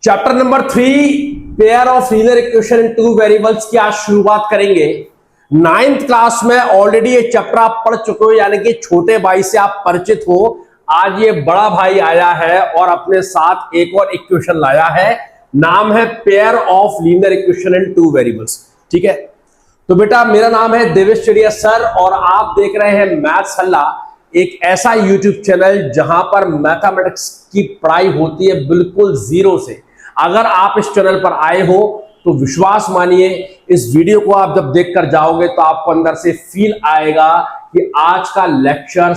Chapter number 3 pair of linear equation in two variables की आज शुरुआत करेंगे। नाइन्थ क्लास में ऑलरेडी ये चैप्टर आप पढ़ चुके हो, यानी कि छोटे भाई से आप परिचित हो। आज ये बड़ा भाई आया है और अपने साथ एक और इक्वेशन लाया है, नाम है pair of linear equation in two variables. ठीक है, तो बेटा मेरा नाम है देवेश चड़िया सर और आप देख रहे हैं मैथ्स हल्ला, एक ऐसा यूट्यूब चैनल जहां पर मैथमेटिक्स की पढ़ाई होती है बिल्कुल जीरो से। अगर आप इस चैनल पर आए हो तो विश्वास मानिए, इस वीडियो को आप जब देखकर जाओगे तो आपको अंदर से फील आएगा कि आज का लेक्चर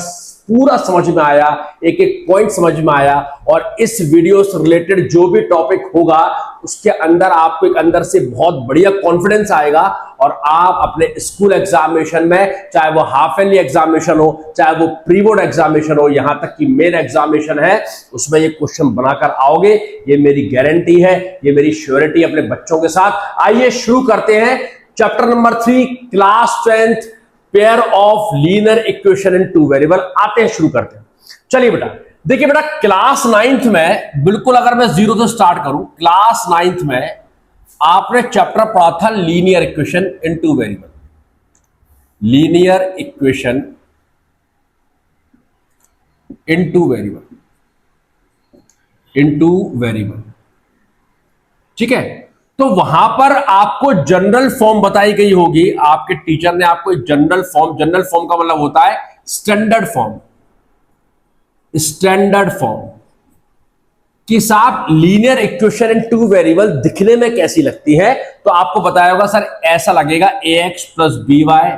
पूरा समझ में आया, एक एक पॉइंट समझ में आया और इस वीडियो से रिलेटेड जो भी टॉपिक होगा उसके अंदर आपको एक अंदर से बहुत बढ़िया कॉन्फिडेंस आएगा और आप अपने स्कूल एग्जामिनेशन में, चाहे वो हाफ ईयरली एग्जामिनेशन हो, चाहे वो प्री बोर्ड एग्जामिनेशन हो, यहां तक कि मेन एग्जामिनेशन है, उसमें ये क्वेश्चन बनाकर आओगे। ये मेरी गारंटी है, ये मेरी श्योरिटी अपने बच्चों के साथ। आइए शुरू करते हैं chapter number 3 class 10th pair of linear equation in two variable. आते हैं, शुरू करते हैं। चलिए बेटा, देखिए बेटा, क्लास 9th में बिल्कुल अगर मैं जीरो से स्टार्ट करूं, क्लास 9th में आपने चैप्टर पढ़ा था linear equation in two variable. Linear equation in two variable, ठीक है। तो वहां पर आपको जनरल फॉर्म बताई गई होगी, आपके टीचर ने आपको जनरल फॉर्म का मतलब होता है स्टैंडर्ड फॉर्म कि साहब linear equation in two variable दिखने में कैसी लगती है। तो आपको बताया होगा सर ऐसा लगेगा ax plus b y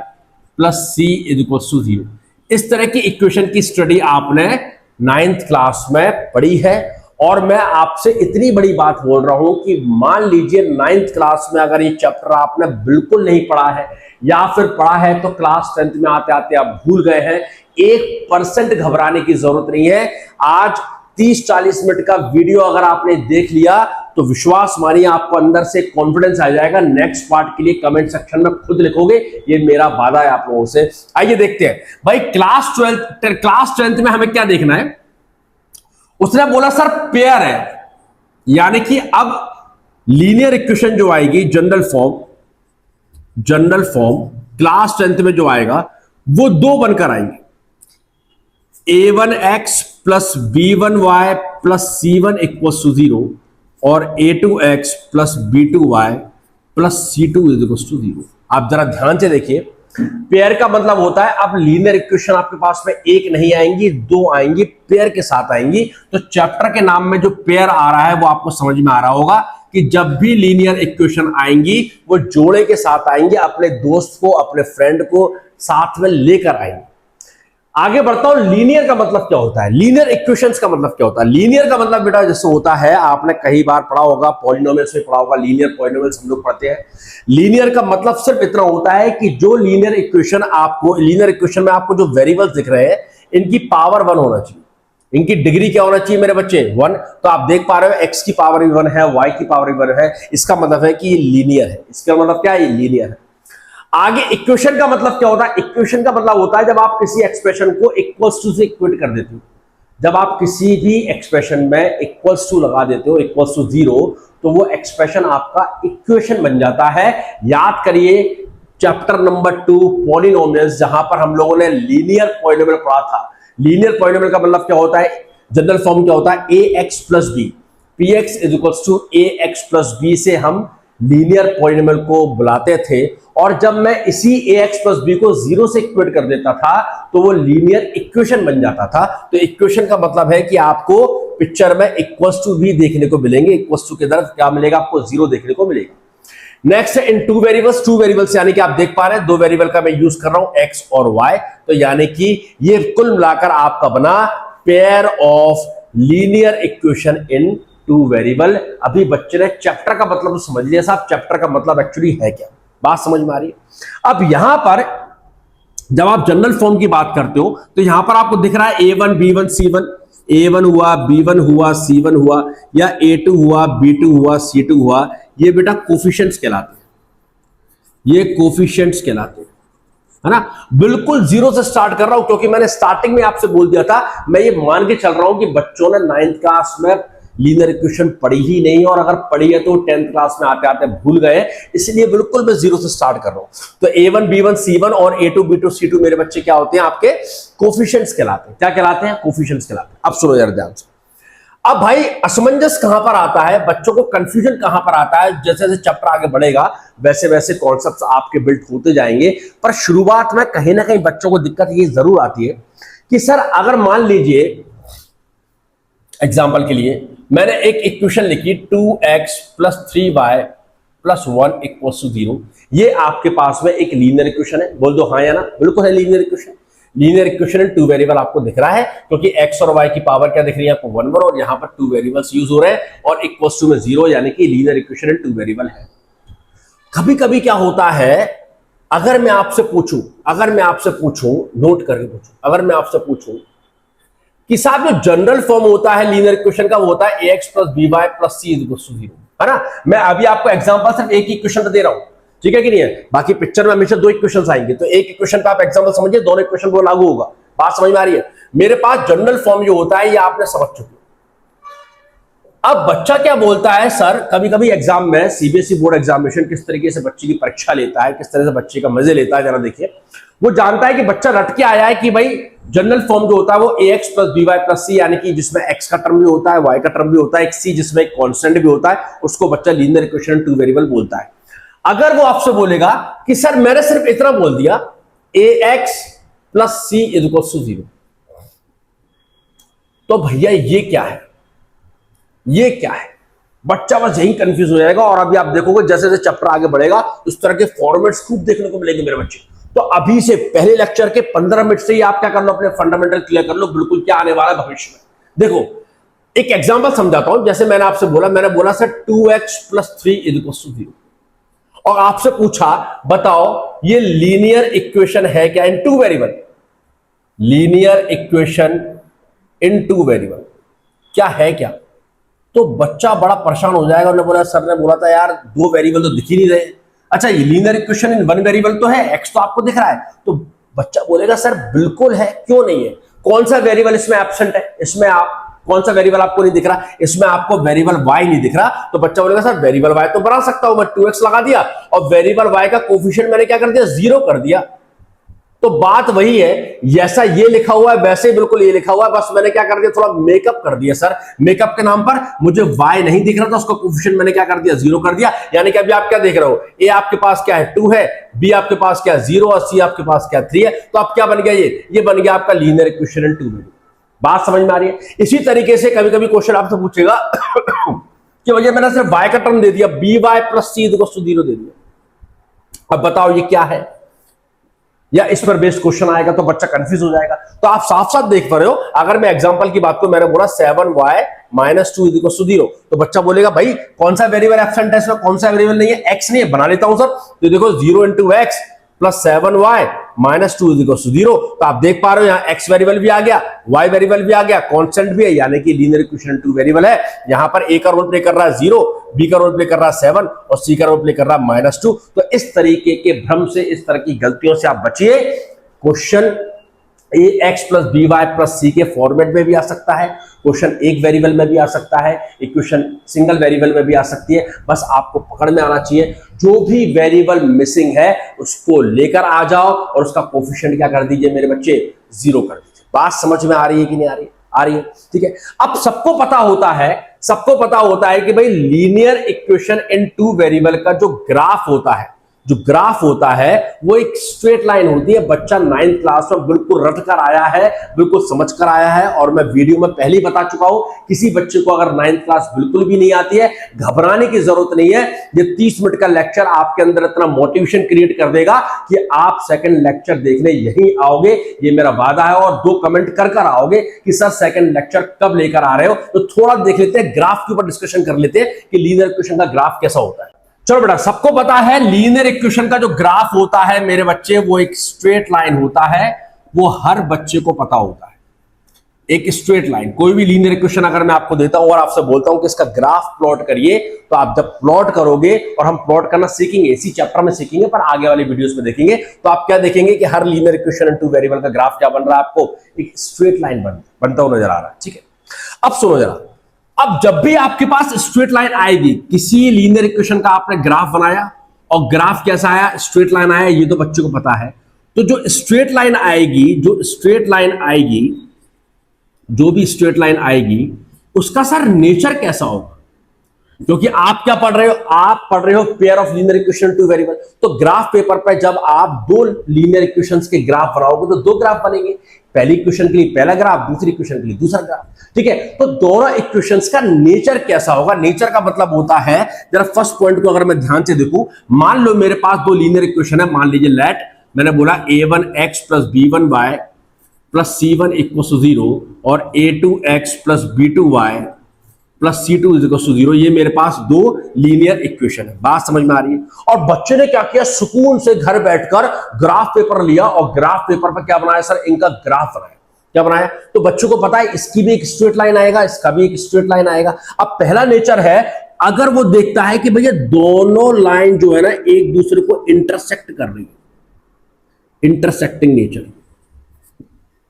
plus c is equal to 0। इस तरह की इक्वेशन की स्टडी आपने 9th क्लास में पढ़ी है और मैं आपसे इतनी बड़ी बात बोल रहा हूं कि मान लीजिए 9th क्लास में अगर ये चैप्टर आपने बिल्कुल नहीं पढ़ा है या फिर पढ़ा है तो क्लास 10th में आते आते आप भूल गए हैं, 1% घबराने की जरूरत नहीं है। आज 30-40 मिनट का वीडियो अगर आपने देख लिया तो विश्वास मानिए आपको अंदर से कॉन्फिडेंस आ जाएगा। नेक्स्ट पार्ट के लिए कमेंट सेक्शन में खुद लिखोगे, ये मेरा वादा है आप लोगों से। आइए देखते हैं भाई, क्लास 10th में हमें क्या देखना है। उसने बोला सर पेयर है, यानी कि अब लीनियर इक्वेशन जो आएगी जनरल फॉर्म क्लास 10th में जो आएगा वो दो बनकर आएंगे, a1x plus b1y plus c1 equal to 0 और a2x plus b2y plus c2 equal to 0। आप जरा ध्यान से देखिए, पेयर का मतलब होता है अब लीनियर इक्वेशन आपके पास में एक नहीं आएंगी, दो आएंगी, पेयर के साथ आएंगी। तो चैप्टर के नाम में जो पेयर आ रहा है वो आपको समझ में आ रहा होगा कि जब भी लीनियर इक्वेशन आएंगी वो जोड़े के साथ आएंगे, अपने दोस्त को, अपने फ्रेंड को साथ में लेकर आएंगे। आगे बढ़ता हूं, लीनियर का मतलब क्या होता है, लीनियर इक्वेशंस का मतलब क्या होता है। लीनियर का मतलब बेटा जैसे होता है, आपने कई बार पढ़ा होगा, पॉलिनोमियल्स में पढ़ा होगा, लीनियर पॉलिनोमियल्स हम लोग पढ़ते हैं। लीनियर का मतलब सिर्फ इतना होता है कि जो लीनियर इक्वेशन में आपको जो वेरिएबल्स दिख रहे हैं इनकी पावर 1 होना चाहिए, इनकी डिग्री क्या होना चाहिए मेरे बच्चे, 1। तो आप देख पा रहे हो x की पावर भी 1 है, y की पावर भी 1 है, इसका मतलब है कि ये लीनियर है। इसका मतलब क्या है, ये लीनियर है। आगे इक्वेशन का मतलब क्या होता है, इक्वेशन का मतलब होता है जब आप किसी एक्सप्रेशन को इक्वल्स टू से इक्वेट कर देते हो। जब आप किसी भी एक्सप्रेशन में इक्वल्स टू लगा देते हो, इक्वल्स टू 0, तो वो एक्सप्रेशन आपका इक्वेशन बन जाता है। याद करिए चैप्टर नंबर 2 पॉलिनोमियल्स, जहां पर हम लोगों ने लीनियर पॉलिनोमियल पढ़ा था। लीनियर पॉलिनोमियल का मतलब क्या होता है, जनरल फॉर्म क्या होता है, ax plus b, px is equal to ax plus b से हम लीनियर पॉलिनोमियल को बुलाते थे। और जब मैं इसी ax प्लस b को 0 से इक्वेट कर देता था तो वो लीनियर इक्वेशन बन जाता था। तो इक्वेशन का मतलब है कि आपको पिक्चर में इक्वल्स टू भी देखने को मिलेंगे, इक्वल्स टू की तरफ क्या मिलेगा, आपको 0 देखने को मिलेगा। नेक्स्ट है इन टू वेरिएबल्स, यानी कि आप देख पा रहे हैं दो वेरिएबल का मैं यूज कर रहा हूं x और y। तो यानी कि ये कुल मिलाकर आपका बना pair of linear equation in two variable. अभी बच्चे ने चैप्टर का मतलब तो समझ लिया साहब, चैप्टर का मतलब एक्चुअली है क्या, बात समझ में आ रही है। अब यहां पर जब आप जनरल फॉर्म की बात करते हो तो यहां पर आपको दिख रहा है a1 b1 c1, a1 हुआ, b1 हुआ, c1 हुआ, या a2 हुआ, b2 हुआ, c2 हुआ। ये बेटा कोफिशिएंट्स कहलाते हैं, ये कोफिशिएंट्स कहलाते हैं, है ना। बिल्कुल 0 से स्टार्ट कर रहा हूं क्योंकि मैंने स्टार्टिंग में आपसे बोल दिया था, मैं ये मान के चल रहा हूं कि बच्चों ने 9th क्लास में लीनियर इक्वेशन पढ़ी ही नहीं है, और अगर पढ़ी है तो 10th क्लास में आते आते भूल गए, इसलिए बिल्कुल मैं जीरो से स्टार्ट कर रहा हूं। तो A1 B1 C1 और A2 B2 C2 मेरे बच्चे क्या होते हैं, आपके कोफिशिएंट्स कहलाते हैं। क्या कहलाते हैं? कोफिशिएंट्स कहलाते हैं। अब सुनो जरा ध्यान से। अब भाई असमंजस कहां पर आता है, बच्चों को कंफ्यूजन कहां पर आता है, जैसे जैसे चैप्टर आगे बढ़ेगा वैसे वैसे कॉन्सेप्ट्स आपके बिल्ड होते जाएंगे, पर शुरुआत में कहीं ना कहीं बच्चों को दिक्कत ये जरूर आती है कि सर अगर मान लीजिए एग्जाम्पल के लिए मैंने एक इक्वेशन लिखी 2x + 3y + 1 = 0, ये आपके पास में एक लीनियर इक्वेशन है। बोल दो हाँ या ना। बिल्कुल है linear equation. Linear equation in 2 variable आपको दिख रहा है, क्योंकि x और y की पावर क्या दिख रही है आपको 1 1, और यहां पर 2 वेरिएबल्स यूज हो रहे हैं और इक्वल्स टू में 0, यानी कि लीनियर इक्वेशन इन 2 वेरिएबल है। कभी कभी क्या होता है, अगर मैं आपसे पूछूं, नोट करके पूछूं, अगर मैं आपसे पूछूं कि साहब जो जनरल फॉर्म होता है लीनियर इक्वेशन का वो होता है ax + by + c = 0, है ना। मैं अभी आपको एग्जांपल सिर्फ एक ही इक्वेशन दे रहा हूं, ठीक है कि नहीं है। बाकी पिक्चर में हमेशा 2 इक्वेशंस आएंगे, तो एक इक्वेशन पे आप एग्जांपल समझिए, दोनों इक्वेशन को लागू होगा। बात समझ में आ रही है? मेरे पास जनरल फॉर्म जो होता है ये आपने समझ चुके। अब बच्चा क्या बोलता है, सर कभी कभी एग्जाम में सीबीएसई बोर्ड एग्जामिनेशन किस तरीके से बच्चे की परीक्षा लेता है, किस तरह से बच्चे का मजे लेता है, जरा देखिए। वो जानता है कि बच्चा रट के आया है कि भाई जनरल फॉर्म जो होता है वो ax + by + c, यानी कि जिसमें x का टर्म भी होता है, y का टर्म भी होता है, एक c जिसमें एक कांस्टेंट भी होता है, उसको बच्चा लीनियर इक्वेशन 2 वेरिएबल बोलता है। अगर वो आपसे बोलेगा कि सर मैंने सिर्फ इतना बोल दिया ax + c = 0, तो भैया ये क्या है, ये क्या है? बच्चा बस यही कंफ्यूज हो जाएगा। और अभी आप देखोगे जैसे जैसे चैप्टर आगे बढ़ेगा इस तरह के फॉर्मेट्स खूब देखने को मिलेंगे मेरे बच्चे। तो अभी से पहले लेक्चर के 15 मिनट से ही आप क्या कर लो, अपने फंडामेंटल क्लियर कर लो, बिल्कुल क्या आने वाला है भविष्य में। देखो एक एग्जांपल समझाता हूं। जैसे मैंने आपसे बोला, सर 2x + 3 = 0, और आपसे पूछा बताओ ये लीनियर इक्वेशन है क्या इन 2 variable. Linear equation in 2 variable क्या है क्या? तो बच्चा बड़ा परेशान हो जाएगा। उन्होंने बोला, सर ने बोला था यार 2 वेरिएबल तो दिख ही नहीं रहे। अच्छा ये लीनियर इक्वेशन इन 1 वेरिएबल तो है, x तो आपको दिख रहा है। तो बच्चा बोलेगा सर बिल्कुल है, क्यों नहीं है? कौन सा वेरिएबल इसमें एब्सेंट है? इसमें आप कौन सा वेरिएबल आपको नहीं दिख रहा? इसमें आपको वेरिएबल y नहीं दिख रहा। तो बच्चा बोलेगा सर वेरिएबल y तो बना सकता हूं मैं, 2x लगा दिया और वेरिएबल y का कोफिशिएंट मैंने क्या कर दिया, 0 कर दिया। तो बात वही है, जैसा ये लिखा हुआ है वैसे ही बिल्कुल ये लिखा हुआ है, बस मैंने क्या कर दिया, थोड़ा मेकअप कर दिया। सर मेकअप के नाम पर मुझे y नहीं दिख रहा था, उसका कोफिशिएंट मैंने क्या कर दिया, 0 कर दिया। यानी कि अभी आप क्या देख रहे हो, a आपके पास क्या है, 2 है, b आपके पास क्या है, 0, और c आपके पास क्या है, 3 है। तो अब क्या बन गया, ये बन गया आपका लीनियर इक्वेशन इन 2 वेरिएबल। बात समझ में आ रही है? इसी तरीके से कभी कभी क्वेश्चन आपसे पूछेगा कि भैया मैंने सिर्फ y का टर्म दे दिया, by + c = 0 दे दिया। अब बताओ ये क्या है, या इस पर बेस्ड क्वेश्चन आएगा तो बच्चा कंफ्यूज हो जाएगा। तो आप साफ साफ देख पा रहे हो। अगर मैं एग्जांपल की बात करूं, मैंने बोला 7y - 2 = 0, तो बच्चा बोलेगा भाई कौन सा वेरिएबल एब्सेंट है इसमें, कौन सा वेरिएबल नहीं है, x नहीं है, बना लेता हूं सर। तो देखो 0 × x + 7y - 2 = 0। तो आप देख पा रहे हो यहां x वेरिएबल भी आ गया, y वेरिएबल भी आ गया, कांस्टेंट भी है, यानी कि लीनियर इक्वेशन इन 2 वेरिएबल है। यहां पर a का रोल प्ले कर रहा है 0, b का रोल प्ले कर रहा है 7 और c का रोल प्ले कर रहा है -2। तो इस तरीके के भ्रम से, इस तरह की गलतियों से आप बचिए। क्वेश्चन ax + by + c के फॉर्मेट में भी आ सकता है, क्वेश्चन एक वेरिएबल में भी आ सकता है, इक्वेशन सिंगल वेरिएबल में भी आ सकती है। बस आपको पकड़ में आना चाहिए, जो भी वेरिएबल मिसिंग है उसको लेकर आ जाओ और उसका कोफिशिएंट क्या कर दीजिए मेरे बच्चे, 0 कर दीजिए। बात समझ में आ रही है कि नहीं आ रही है? आ रही है, ठीक है। अब सबको पता होता है कि भाई लीनियर इक्वेशन इन 2 वेरिएबल का जो ग्राफ होता है वो एक स्ट्रेट लाइन होती है। बच्चा 9th क्लास में बिल्कुल रट कर आया है, बिल्कुल समझ कर आया है। और मैं वीडियो में पहले ही बता चुका हूं, किसी बच्चे को अगर 9th क्लास बिल्कुल भी नहीं आती है, घबराने की जरूरत नहीं है। ये 30 मिनट का लेक्चर आपके अंदर इतना मोटिवेशन क्रिएट कर देगा कि आप सेकंड लेक्चर देखने यहीं आओगे, ये मेरा वादा है। और 2 कमेंट कर आओगे कि सर सेकंड लेक्चर कब लेकर आ रहे हो। तो थोड़ा देख लेते हैं, ग्राफ के ऊपर डिस्कशन कर लेते हैं कि लीनियर इक्वेशन का ग्राफ कैसा होता है। चलो बेटा, सबको पता है लीनियर इक्वेशन का जो ग्राफ होता है मेरे बच्चे, वो एक स्ट्रेट लाइन होता है। वो हर बच्चे को पता होता है, एक स्ट्रेट लाइन। कोई भी लीनियर इक्वेशन अगर मैं आपको देता हूं और आपसे बोलता हूं कि इसका ग्राफ प्लॉट करिए, तो आप जब प्लॉट करोगे, और हम प्लॉट करना सीखेंगे, इसी चैप्टर में सीखेंगे, पर आगे वाले वीडियोस में देखेंगे, तो आप क्या देखेंगे कि हर लीनियर इक्वेशन इन 2 वेरिएबल का ग्राफ क्या बन रहा है, आपको एक स्ट्रेट लाइन बनता हुआ नजर आ रहा है, ठीक है। अब सुनो जरा, अब जब भी आपके पास स्ट्रेट लाइन आएगी, किसी लीनियर इक्वेशन का आपने ग्राफ बनाया और ग्राफ कैसा आया, स्ट्रेट लाइन आया, ये तो बच्चों को पता है। तो जो स्ट्रेट लाइन आएगी, जो भी स्ट्रेट लाइन आएगी उसका सर नेचर कैसा होगा? क्योंकि आप क्या पढ़ रहे हो, आप पढ़ रहे हो pair of linear equation two variable. तो ग्राफ पेपर पर जब आप दो लीनियर इक्वेशंस के ग्राफ बनाओगे तो दो ग्राफ बनेंगे, पहली इक्वेशन के लिए पहला ग्राफ, दूसरी इक्वेशन के लिए दूसरा ग्राफ। ठीक है, तो दोनों इक्वेशंस का नेचर कैसा होगा? नेचर का मतलब होता है, जरा फर्स्ट पॉइंट को अगर मैं ध्यान से देखूं, मान लो मेरे पास दो लीनियर इक्वेशन है, मान लीजिए लेट मैंने बोला a1x plus b1y plus c1 equal to 0 और a2x plus b2y plus c2 is equal to 0। ये मेरे पास दो लीनियर इक्वेशन है। बात समझ में आ रही है? और बच्चे ने क्या किया, सुकून से घर बैठकर ग्राफ पेपर लिया और ग्राफ पेपर पर क्या बनाया सर, इनका ग्राफ बनाया। क्या बनाया? तो बच्चों को पता है इसकी भी एक स्ट्रेट लाइन आएगा, इसका भी एक स्ट्रेट लाइन आएगा। अब पहला नेचर है, अगर वो देखता है कि भैया दोनों लाइन जो है ना एक दूसरे को इंटरसेक्ट कर रही है, इंटरसेक्टिंग नेचर।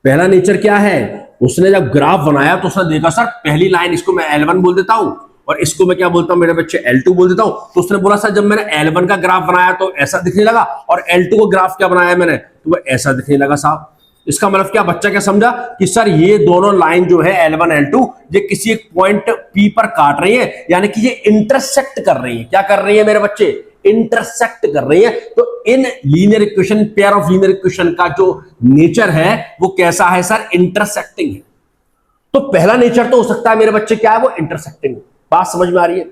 पहला नेचर क्या है, उसने जब ग्राफ बनाया तो उसने देखा सर पहली लाइन इसको मैं L1 बोल देता हूं और इसको मैं क्या बोलता हूं मेरे बच्चे, L2 बोल देता हूं। तो उसने बोला सर जब मैंने L1 का ग्राफ बनाया तो ऐसा दिखने लगा और L2 का ग्राफ क्या बनाया मैंने तो वो ऐसा दिखने लगा साहब। इसका मतलब क्या, बच्चा क्या समझा कि सर ये दोनों लाइन जो है L1 L2 ये किसी एक पॉइंट P पर काट रही है, यानी कि ये इंटरसेक्ट कर रही है। क्या कर रही है मेरे बच्चे, इंटरसेक्ट कर रही है। तो इन linear equation, pair of linear equation का जो नेचर है वो कैसा है सर, इंटरसेक्टिंग है। तो पहला नेचर तो हो सकता है मेरे बच्चे क्या है, वो इंटरसेक्टिंग। बात समझ में आ रही है?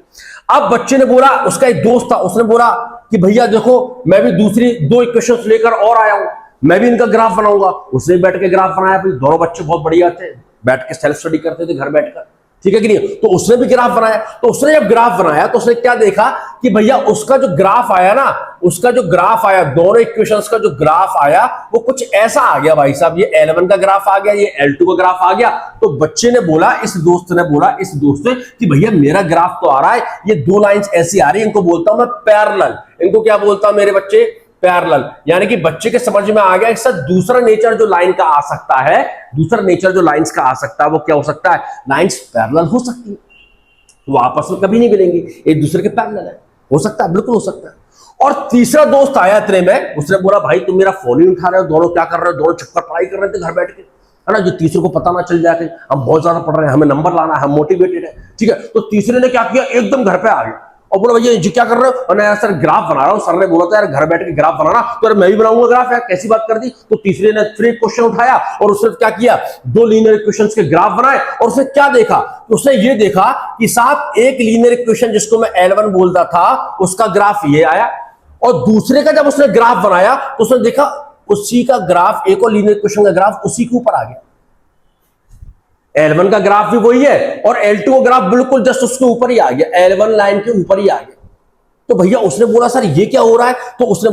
अब बच्चे ने बोला, उसका एक दोस्त था, उसने बोला कि भैया देखो मैं भी दूसरी दो इक्वेशंस लेकर और आया हूं, मैं भी इनका ग्राफ बनाऊंगा। उसने बैठ के ग्राफ बनाया, फिर दोनों बच्चे बहुत बढ़िया थे, बैठ के सेल्फ स्टडी करते थे घर बैठकर, ठीक है कि नहीं? तो उसने भी ग्राफ बनाया। तो उसने जब ग्राफ बनाया तो उसने क्या देखा कि भैया उसका जो ग्राफ आया ना, उसका जो ग्राफ आया, दोनों इक्वेशंस का जो ग्राफ आया वो कुछ ऐसा आ गया भाई साहब, ये L1 का ग्राफ आ गया, ये L2 का ग्राफ आ गया। तो बच्चे ने बोला, इस दोस्त ने बोला इस दोस्त से कि भैया मेरा ग्राफ तो आ रहा है, ये दो लाइंस ऐसी आ रही है, इनको बोलता हूं मैं पैरेलल। इनको क्या बोलता हूं मेरे बच्चे, पैरेलल। यानी कि बच्चे के समझ में आ गया कि सर दूसरा नेचर जो लाइन का आ सकता है, दूसरा नेचर जो लाइंस का आ सकता है वो क्या हो सकता है, लाइंस पैरेलल हो सकती है, वो आपस में कभी नहीं मिलेंगी, एक दूसरे के पैरेलल है। हो सकता है, बिल्कुल हो सकता है। और तीसरा दोस्त आया इतने में, उसने बोला भाई तुम मेरा फोन ही उठा रहे हो, दोनों क्या कर रहे हो, दोनों चक्कर पढ़ाई कर रहे थे घर बैठ के, है ना, जो तीसरे को पता ना चल जाए कि हम बहुत ज्यादा पढ़ रहे हैं, हमें नंबर लाना है, हम मोटिवेटेड है, ठीक है। तो तीसरे ने क्या किया, एकदम घर पे आ गया और बोला भैया जी क्या कर रहे हो, और मैं सर ग्राफ बना रहा हूं, सर ने बोला था यार घर बैठ के ग्राफ बनाना, तो यार मैं भी बनाऊंगा ग्राफ, यार कैसी बात कर दी। तो तीसरे ने फिर एक क्वेश्चन उठाया और उसने क्या किया, दो लीनियर इक्वेशंस के ग्राफ बनाए और उसने क्या देखा, तो उसने ये देखा कि साहब एक लीनियर इक्वेशन जिसको मैं L1 बोलता था उसका ग्राफ ये आया, और दूसरे का जब उसने ग्राफ बनाया तो उसने देखा उसी का ग्राफ, एक और लीनियर इक्वेशन का ग्राफ उसी के ऊपर आ गया। L1 का ग्राफ भी वही है और L2 का ग्राफ बिल्कुल जस्ट उसके ऊपर ही आ गया, L1 लाइन के ऊपर ही आ गया। तो भैया उसने बोला सर ये क्या हो रहा है, तो उसने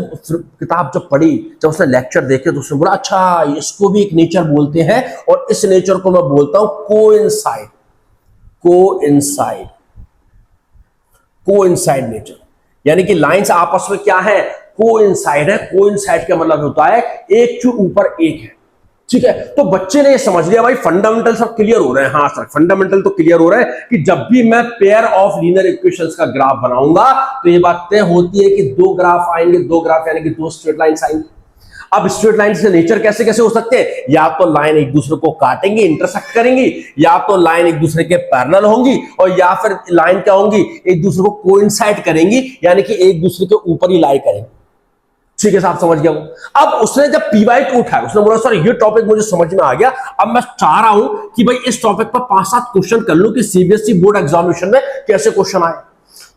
किताब जब पढ़ी, जब उसने लेक्चर देखे तो उसने बोला अच्छा इसको भी एक नेचर बोलते हैं और इस नेचर को मैं बोलता हूं कोइंसाइड, कोइंसाइड, कोइंसाइड नेचर। यानी कि लाइंस आपस में क्या है, कोइंसाइड है। कोइंसाइड का मतलब होता है एक के ऊपर एक है, ठीक है। तो बच्चे ने ये समझ लिया भाई, फंडामेंटल सब क्लियर हो रहे हैं। हाँ सर फंडामेंटल तो क्लियर हो रहे हैं कि जब भी मैं पेयर ऑफ लीनियर इक्वेशंस का ग्राफ बनाऊंगा तो ये बात तय होती है कि दो ग्राफ आएंगे, दो ग्राफ यानी कि दो स्ट्रेट लाइंस आएंगी। अब स्ट्रेट लाइन से नेचर कैसे कैसे हो सकते हैं, या तो लाइन एक दूसरे को काटेंगी, इंटरसेक्ट करेंगी, या तो लाइन एक दूसरे के पैरेलल होंगी, और या फिर लाइन क्या होंगी, एक दूसरे को कोइंसाइड करेंगी, यानी कि एक दूसरे के ऊपर ही लाई करेंगे। ठीक है साहब, समझ गया वो। अब उसने जब P/2 उठाया, उसने बोला सर ये टॉपिक मुझे समझ में आ गया, अब मैं चाह रहा हूं कि भाई इस टॉपिक पर 5-7 क्वेश्चन कर लूं कि सीबीएसई बोर्ड एग्जामिनेशन में कैसे क्वेश्चन आए।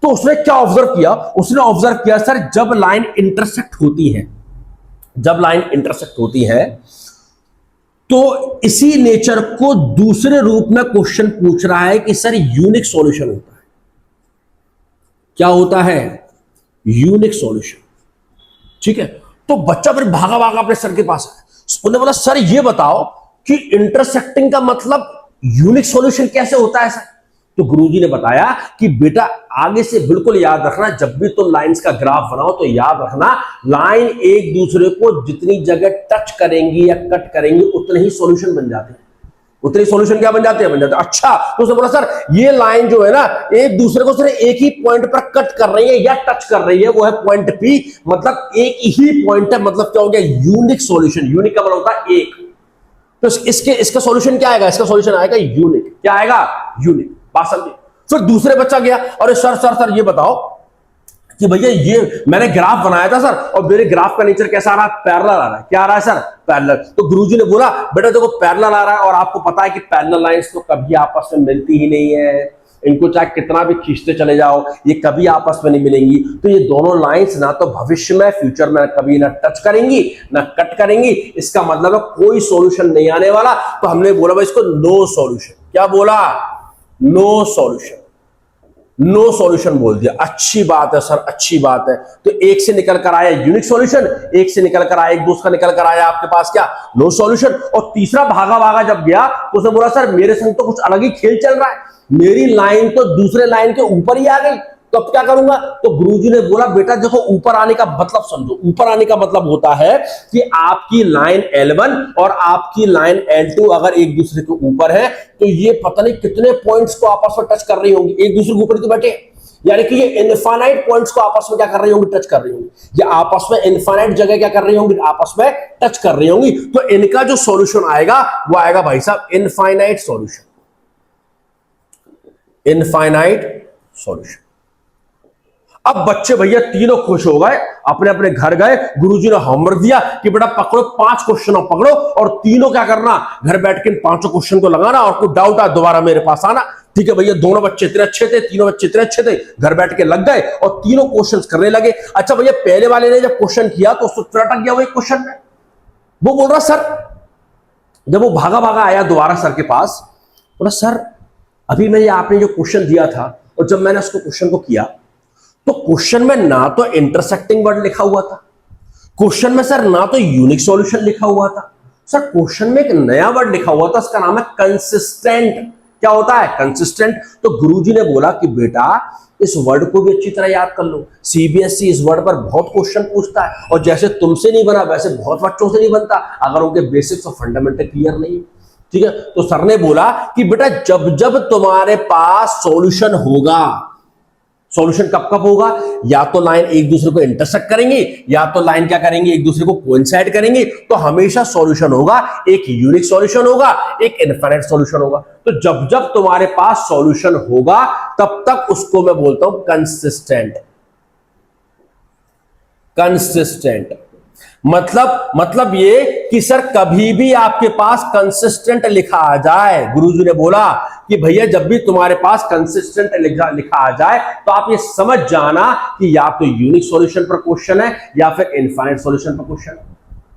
तो उसने क्या ऑब्जर्व किया, उसने ऑब्जर्व किया सर जब लाइन इंटरसेक्ट होती है, जब लाइन इंटरसेक्ट होती है तो इसी नेचर को दूसरे रूप में क्वेश्चन पूछ रहा है कि सर यूनिक सॉल्यूशन होता है। क्या होता है, यूनिक सॉल्यूशन, ठीक है। तो बच्चा फिर भागा भागा अपने सर के पास है, उसने बोला सर ये बताओ कि इंटरसेक्टिंग का मतलब यूनिक सॉल्यूशन कैसे होता है सर। तो गुरुजी ने बताया कि बेटा आगे से बिल्कुल याद रखना, जब भी तुम लाइंस का ग्राफ बनाओ तो याद रखना लाइन एक दूसरे को जितनी जगह टच करेंगी या कट करेंगी उतने ही सॉल्यूशन बन जाते हैं, उतनी सॉल्यूशन क्या बन जाते हैं, अच्छा। तो उसने बोला सर ये लाइन जो है ना एक दूसरे को सिर्फ एक ही पॉइंट पर कट कर रही है या टच कर रही है, वो है पॉइंट पी, मतलब एक ही पॉइंट है, मतलब क्या हो गया, यूनिक सॉल्यूशन। यूनिक का मतलब होता है एक। तो इसका सॉल्यूशन क्या आएगा, इसका सॉल्यूशन आएगा यूनिक। क्या आएगा, यूनिक। बात समझे। फिर दूसरे बच्चा गया, अरे सर सर सर ये बताओ कि भैया ये मैंने ग्राफ बनाया था सर, और मेरे ग्राफ का नेचर कैसा आ रहा है, पैरेलल आ रहा है। क्या आ रहा है सर, पैरेलल। तो गुरुजी ने बोला बेटा देखो पैरेलल आ रहा है, और आपको पता है कि पैरेलल लाइंस तो कभी आपस में मिलती ही नहीं है, इनको चाहे कितना भी खींचते चले जाओ ये कभी आपस में नहीं मिलेंगी। तो ये दोनों लाइंस ना तो भविष्य में फ्यूचर में कभी ना टच करेंगी ना कट करेंगी, इसका मतलब है कोई सॉल्यूशन नहीं आने वाला। तो हमने बोला भाई इसको नो सॉल्यूशन। क्या बोला, नो सॉल्यूशन। नो सॉल्यूशन बोल दिया। अच्छी बात है सर, अच्छी बात है। तो एक से निकल कर आया यूनिक सॉल्यूशन, एक से निकल कर आया, एक दूसरा निकल कर आया आपके पास क्या, नो सॉल्यूशन। और तीसरा भागा भागा जब गया तो उसने बोला सर मेरे संग तो कुछ अलग ही खेल चल रहा है, मेरी लाइन तो दूसरे लाइन के ऊपर ही आ गई, तो अब क्या करूंगा। तो गुरुजी ने बोला बेटा देखो ऊपर आने का मतलब समझो। ऊपर आने का मतलब होता है कि आपकी लाइन L1 और आपकी लाइन L2 अगर एक दूसरे के ऊपर है तो ये पता नहीं कितने पॉइंट्स को आपस में टच कर रही होंगी, एक दूसरे के ऊपर तो बैठे, यानी कि ये इनफाइनाइट पॉइंट्स को आपस में क्या कर रही होंगी, टच कर रही होंगी। ये आपस में इनफाइनाइट जगह क्या कर रही होंगी, आपस में टच कर रही होंगी। तो इनका जो सॉल्यूशन आएगा वो आएगा भाई साहब इनफाइनाइट सॉल्यूशन, इनफाइनाइट सॉल्यूशन। अब बच्चे भैया तीनों खुश हो गए, अपने अपने घर गए, गुरुजी ने होमवर्क दिया कि बेटा पकड़ो 5 क्वेश्चन पकड़ो और तीनों क्या करना, घर बैठ के इन 5 क्वेश्चन को लगाना और कोई डाउट आ दोबारा मेरे पास आना। ठीक है भैया, दोनों बच्चे इतने अच्छे थे, तीनों बच्चे इतने अच्छे थे, घर बैठ के लग गए और तीनों क्वेश्चंस करने लगे। अच्छा भैया पहले वाले ने जब क्वेश्चन किया तो उसको अटक गया वो एक क्वेश्चन में, वो बोल रहा सर, जब वो भागा भागा आया दोबारा सर के पास, बोला सर अभी मैं आपने जो क्वेश्चन दिया था और जब मैंने उसको क्वेश्चन को किया तो क्वेश्चन में ना तो इंटरसेक्टिंग वर्ड लिखा हुआ था, क्वेश्चन में सर ना तो यूनिक सॉल्यूशन लिखा हुआ था, सर क्वेश्चन में एक नया वर्ड लिखा हुआ था, उसका नाम है कंसिस्टेंट। क्या होता है, कंसिस्टेंट। तो गुरुजी ने बोला कि बेटा इस वर्ड को भी अच्छी तरह याद कर लो, सीबीएसई इस वर्ड पर बहुत क्वेश्चन पूछता है और जैसे तुमसे नहीं बना वैसे बहुत बच्चों से नहीं बनता अगर उनके बेसिक्स और फंडामेंटल क्लियर नहीं। ठीक है, तो सर ने बोला कि बेटा जब जब तुम्हारे पास सॉल्यूशन होगा, सॉल्यूशन कब कब होगा, या तो लाइन एक दूसरे को इंटरसेक्ट करेंगे या तो लाइन क्या करेंगे, एक दूसरे को कोइंसाइड करेंगे, तो हमेशा सॉल्यूशन होगा, एक यूनिक सॉल्यूशन होगा, एक इनफाइनाइट सॉल्यूशन होगा। तो जब जब तुम्हारे पास सॉल्यूशन होगा तब तक उसको मैं बोलता हूं कंसिस्टेंट। कंसिस्टेंट मतलब ये कि सर कभी भी आपके पास कंसिस्टेंट लिखा आ जाए, गुरुजी ने बोला कि भैया जब भी तुम्हारे पास कंसिस्टेंट लिखा आ जाए तो आप ये समझ जाना कि या तो यूनिक सॉल्यूशन पर क्वेश्चन है या फिर इनफाइनाइट सॉल्यूशन पर क्वेश्चन है।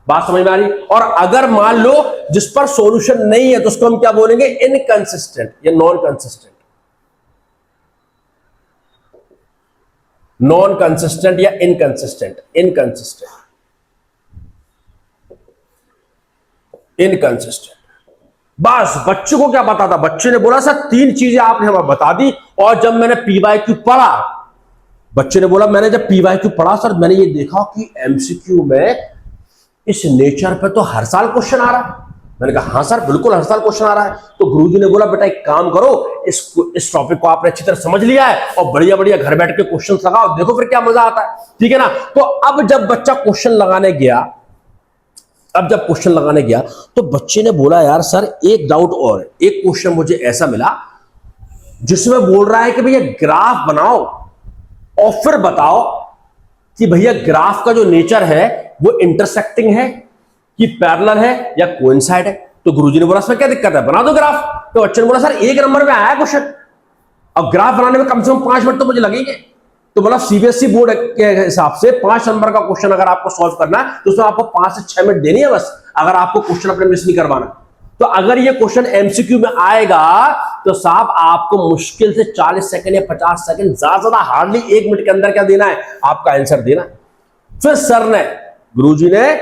बात समझ में आ रही। और अगर मान लो जिस पर सॉल्यूशन नहीं है तो उसको हम क्या बोलेंगे, इनकंसिस्टेंट या नॉन कंसिस्टेंट, नॉन कंसिस्टेंट या इनकंसिस्टेंट, इनकंसिस्टेंट, इनकंसिस्टेंट। बस बच्चे को क्या पता था, बच्चे ने बोला सर 3 चीजें आपने हमें बता दी, और जब मैंने पीवाईक्यू पढ़ा, बच्चे ने बोला मैंने जब पीवाईक्यू पढ़ा सर मैंने ये देखा कि एमसीक्यू में इस नेचर पे तो हर साल क्वेश्चन आ रहा है। मैंने कहा हाँ सर बिल्कुल हर साल क्वेश्चन आ रहा है। तो गुरुजी ने बोला बेटा एक काम करो, इस टॉपिक को आपने अच्छी तरह समझ लिया है और बढ़िया बढ़िया घर बैठ के क्वेश्चन लगाओ, देखो फिर क्या मजा आता है। ठीक है ना। तो अब जब बच्चा क्वेश्चन लगाने गया, अब जब क्वेश्चन लगाने गया तो बच्चे ने बोला यार सर एक डाउट और, एक क्वेश्चन मुझे ऐसा मिला जिसमें बोल रहा है कि भैया ग्राफ बनाओ और फिर बताओ कि भैया ग्राफ का जो नेचर है वो इंटरसेक्टिंग है कि पैरेलल है या कोइंसाइड है। तो गुरुजी ने बोला इसमें क्या दिक्कत है, बना दो ग्राफ। तो बच्चे ने बोला सर 1 नंबर में आया क्वेश्चन, अब ग्राफ बनाने में कम से कम 5 मिनट तो मुझे लगेंगे। तो मतलब सीबीएसई बोर्ड के हिसाब से 5 नंबर का क्वेश्चन अगर आपको सॉल्व करना है तो उसमें आपको 5 से 6 मिनट देनी है बस, अगर आपको क्वेश्चन अपने मिस नहीं करवाना। तो अगर ये क्वेश्चन एमसीक्यू में आएगा तो साहब आपको मुश्किल से 40 सेकंड या 50 सेकंड, ज्यादा हार्डली 1 मिनट के अंदर क्या देना है, आपका आंसर देना। फिर सर ने, गुरुजी ने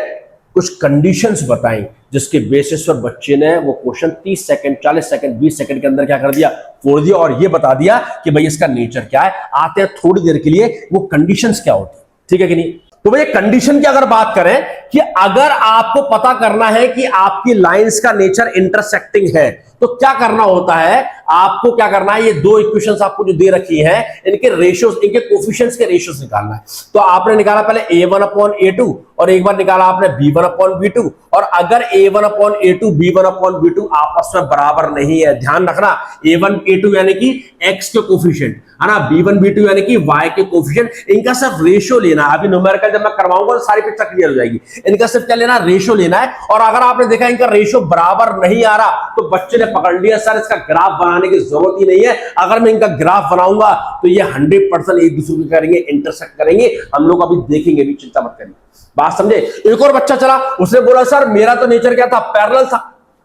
कुछ कंडीशंस बताई जिसके बेसिस पर बच्चे ने वो क्वेश्चन 30 सेकंड, 40 सेकंड, 20 सेकंड के अंदर क्या कर दिया, फोड़ दिया और ये बता दिया कि भाई इसका नेचर क्या है। आते हैं थोड़ी देर के लिए वो कंडीशंस क्या होती है, ठीक है कि नहीं। तो भाई कंडीशन की अगर बात करें कि अगर आपको पता करना है कि आपकी लाइंस का नेचर इंटरसेक्टिंग है तो क्या करना होता है, आपको क्या करना है, ये दो इक्वेशंस आपको जो दे रखी है, इनके रेशियोज, इनके कोफिशिएंट्स के रेशियोज निकालना है। तो आपने निकाला पहले a1/a2 और एक बार निकाला आपने b1/b2, और अगर a1/a2 b1/b2 आपस में बराबर नहीं है, ध्यान रखना, a1a2 यानी कि x के कोफिशिएंट है ना, b1b2 यानी कि y के कोफिशिएंट, इनका सिर्फ रेशियो लेना है। अभी न्यूमेरिकल जब मैं करवाऊंगा तो सारी पिक्चर क्लियर हो जाएगी। इनका सिर्फ क्या लेना, रेशियो लेना है। और अगर आपने देखा इनका रेशियो बराबर नहीं आ रहा तो बच्चे ने पकड़ लिया, सर इसका ग्राफ बनाने की जरूरत ही नहीं है, अगर मैं इनका ग्राफ बनाऊंगा तो ये 100% एक दूसरे को करेंगे, इंटरसेक्ट करेंगे। हम लोग अभी देखेंगे, भी चिंता मत करना, बात समझे। एक और बच्चा चला, उसने बोला सर मेरा तो नेचर क्या था, पैरेलल था,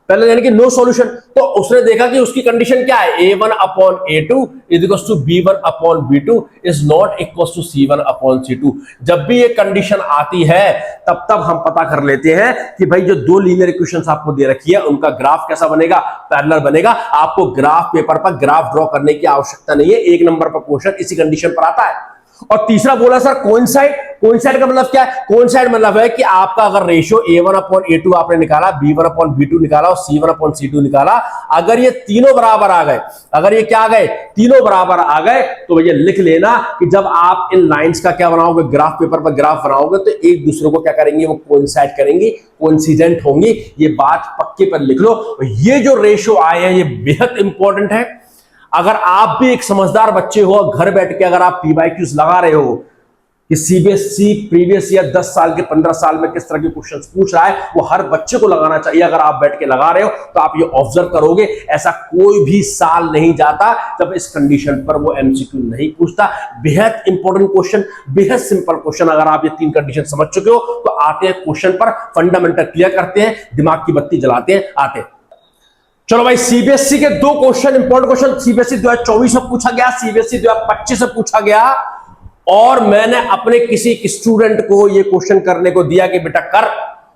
पहले यानी कि नो सॉल्यूशन। तो उसने देखा कि उसकी कंडीशन क्या है, a1/a2 equals to b1/b2 is not equals to c1/c2। जब भी ये कंडीशन आती है तब हम पता कर लेते हैं कि भाई जो दो लीनियर इक्वेशंस आपको दे रखी है उनका ग्राफ कैसा बनेगा, पैरेलल बनेगा। आपको ग्राफ पेपर पर ग्राफ ड्रॉ करने की आवश्यकता नहीं है, एक नंबर पर क्वेश्चन इसी कंडीशन पर आता है। और तीसरा बोला सर कोइंसाइड। कोइंसाइड का मतलब क्या है, कोइंसाइड मतलब है कि आपका अगर रेशियो a1/a2 आपने निकाला, b1/b2 निकाला और c1/c2 निकाला, अगर ये तीनों बराबर आ गए, अगर ये क्या आ गए, तीनों बराबर आ गए, तो ये लिख लेना कि जब आप इन लाइंस का क्या बनाओगे, ग्राफ पेपर पर ग्राफ बनाओगे, तो एक दूसरे को क्या करेंगे, वो कोइंसाइड करेंगे, कोइंसिडेंट होंगी। ये बात पक्के पर लिख लो। ये जो रेशियो आए हैं ये बेहद इंपॉर्टेंट है। अगर आप भी एक समझदार बच्चे हो, घर बैठ के अगर आप PYQs लगा रहे हो कि CBSE प्रीवियस ईयर 10 साल के 15 साल में किस तरह के क्वेश्चंस पूछ रहा है, वो हर बच्चे को लगाना चाहिए। अगर आप बैठ के लगा रहे हो तो आप ये ऑब्जर्व करोगे, ऐसा कोई भी साल नहीं जाता जब इस कंडीशन पर वो MCQ नहीं पूछता। बेहद इंपॉर्टेंट क्वेश्चन, बेहद सिंपल क्वेश्चन। अगर आप ये तीन कंडीशन समझ चुके हो तो आते हैं क्वेश्चन पर, फंडामेंटल क्लियर करते हैं, दिमाग की बत्ती जलाते हैं, आते हैं। चलो भाई, CBSE के दो क्वेश्चन, इंपॉर्टेंट क्वेश्चन CBSE 2024 में पूछा गया, CBSE 2025 में पूछा गया, और मैंने अपने किसी स्टूडेंट को ये क्वेश्चन करने को दिया कि बेटा कर,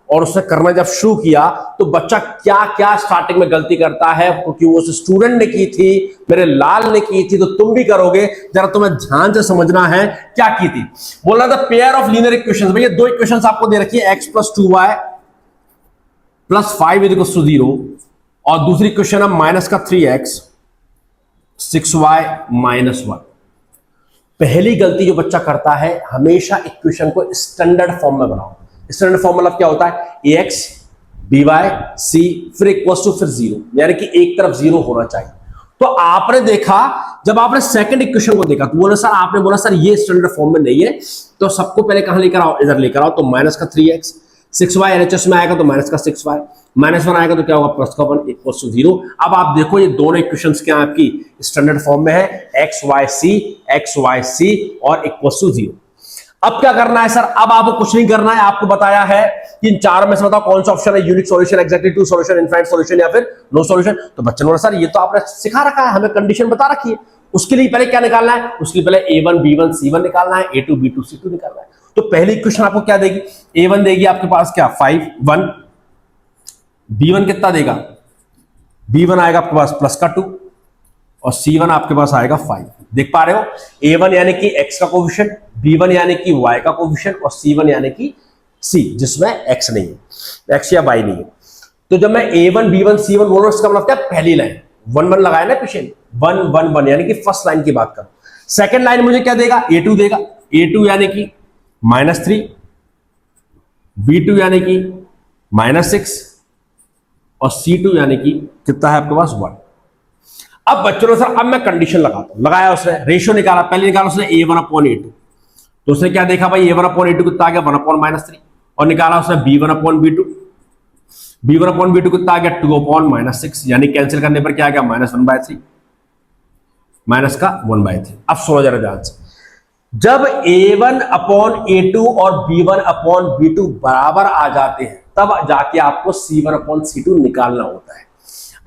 और उसने करना जब शुरू किया तो बच्चा क्या क्या स्टार्टिंग में गलती करता है, क्योंकि वो स्टूडेंट ने की थी, मेरे लाल ने की थी, तो तुम भी करोगे। जरा तुम्हें ध्यान से समझना है क्या की थी। बोल रहा था पेयर ऑफ लीनियर इक्वेशंस। भैया दो इक्वेशंस आपको दे रखी है, x + 2y + 5 = 0, और दूसरी क्वेश्चन है -3x 6y - 1। पहली गलती जो बच्चा करता है, हमेशा इक्वेशन को स्टैंडर्ड फॉर्म में बनाओ। स्टैंडर्ड फॉर्म मतलब क्या होता है, ax by c फिर इक्वल्स टू फिर 0, यानी कि एक तरफ 0 होना चाहिए। तो आपने देखा, जब आपने सेकंड इक्वेशन को देखा तो बोला सर, आपने बोला सर ये स्टैंडर्ड फॉर्म में नहीं है, तो सबको पहले कहां लेकर आओ, इधर लेकर आओ। तो -3x 6y LHS में आएगा तो -6y, -1 आएगा तो क्या होगा, +1 इक्वल्स टू 0। अब आप देखो ये दोनों इक्वेशंस क्या आपकी स्टैंडर्ड फॉर्म में है, xyc और इक्वल्स टू 0। अब क्या करना है सर, अब आपको कुछ नहीं करना है। आपको बताया है कि इन चार में से बताओ कौन सा ऑप्शन है, unique solution, exactly true solution, infinite solution या फिर नो सॉल्यूशन। तो बच्चे ने बोला सर ये तो आपने सिखा रखा है, हमें कंडीशन बता रखी है, उसके लिए पहले क्या निकालना है, उसके लिए पहले a1 b1 c1 निकालना है, a2 b2 c2 निकालना है। तो पहली इक्वेशन आपको क्या देगी, a1 देगी आपके पास क्या 5 1, b1 कितना देगा, b1 आएगा आपके पास +2, और c1 आपके पास आएगा 5। देख पा रहे हो, a1 यानी कि x का कोफिशिएंट, b1 यानी कि y का कोफिशिएंट, और c1 यानी कि c जिसमें x नहीं है, x या y नहीं है। तो जब मैं a1 b1 c1 बोल रहा हूं, इसका मतलब क्या, पहली लाइन 1 1 लगाया ना पीछे, 1 1 1 यानी कि फर्स्ट लाइन की बात करो। सेकंड लाइन मुझे क्या देगा, a2 देगा, a2 यानी कि -3, b2 यानी कि -6, और c2 यानी कि कितना है आपके पास 1। अब बच्चों सर अब मैं कंडीशन लगाता हूं, लगाया उसने, रेशियो निकाला, पहले निकाला उसने a1/a2, तो उसने क्या देखा भाई, a1/a2 कितना आ गया 1/-3, और निकाला उसने b1/b2, b1/b2 कितना आ गया 2/-6, यानी कैंसिल करने पर क्या आ गया -1/3, -1/3। अब सुनो जरा ध्यान से, जब a1/a2 और b1/b2 बराबर आ जाते हैं तब जाके आपको c1/c2 निकालना होता है।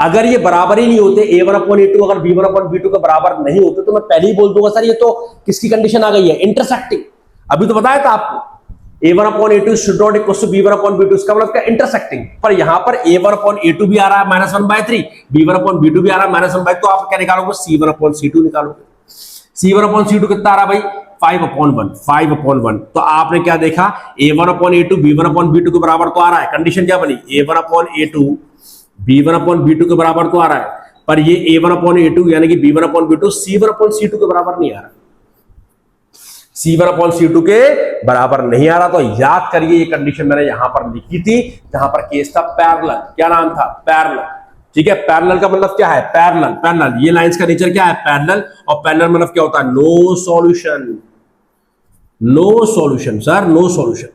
अगर ये बराबर ही नहीं होते, a1/a2 अगर b1/b2 के बराबर नहीं होते, तो मैं पहले ही बोल दूंगा सर ये तो किसकी कंडीशन आ गई है, इंटरसेक्टिंग। अभी तो बताया था आपको a1/a2 should not equal to b1/b2, इसका मतलब क्या, इंटरसेक्टिंग। पर यहां पर a1/a2 भी आ रहा है -1/3, b1/b2 भी आ रहा है -1/3, तो आप क्या निकालोगे, c1/c2 निकालोगे। c1/c2 कितना आ रहा है भाई, 5/1। तो आपने क्या देखा, a1/a2 b1/b2 के बराबर तो आ रहा है, कंडीशन क्या बनी, a1/a2 B1/B2 के बराबर तो आ रहा है, पर ये A1/A2 यानी कि B1/B2 C1/C2 के बराबर नहीं आ रहा, C1/C2 के बराबर नहीं आ रहा। तो याद करिए ये कंडीशन मैंने यहां पर लिखी थी, जहां पर केस था पैरेलल। क्या नाम था? पैरेलल। ठीक है, पैरेलल का मतलब क्या है? पैरेलल। पैरेलल, ये लाइंस का नेचर क्या है? पैरेलल। और पैरेलल मतलब क्या होता है? No solution. No solution sir, no solution.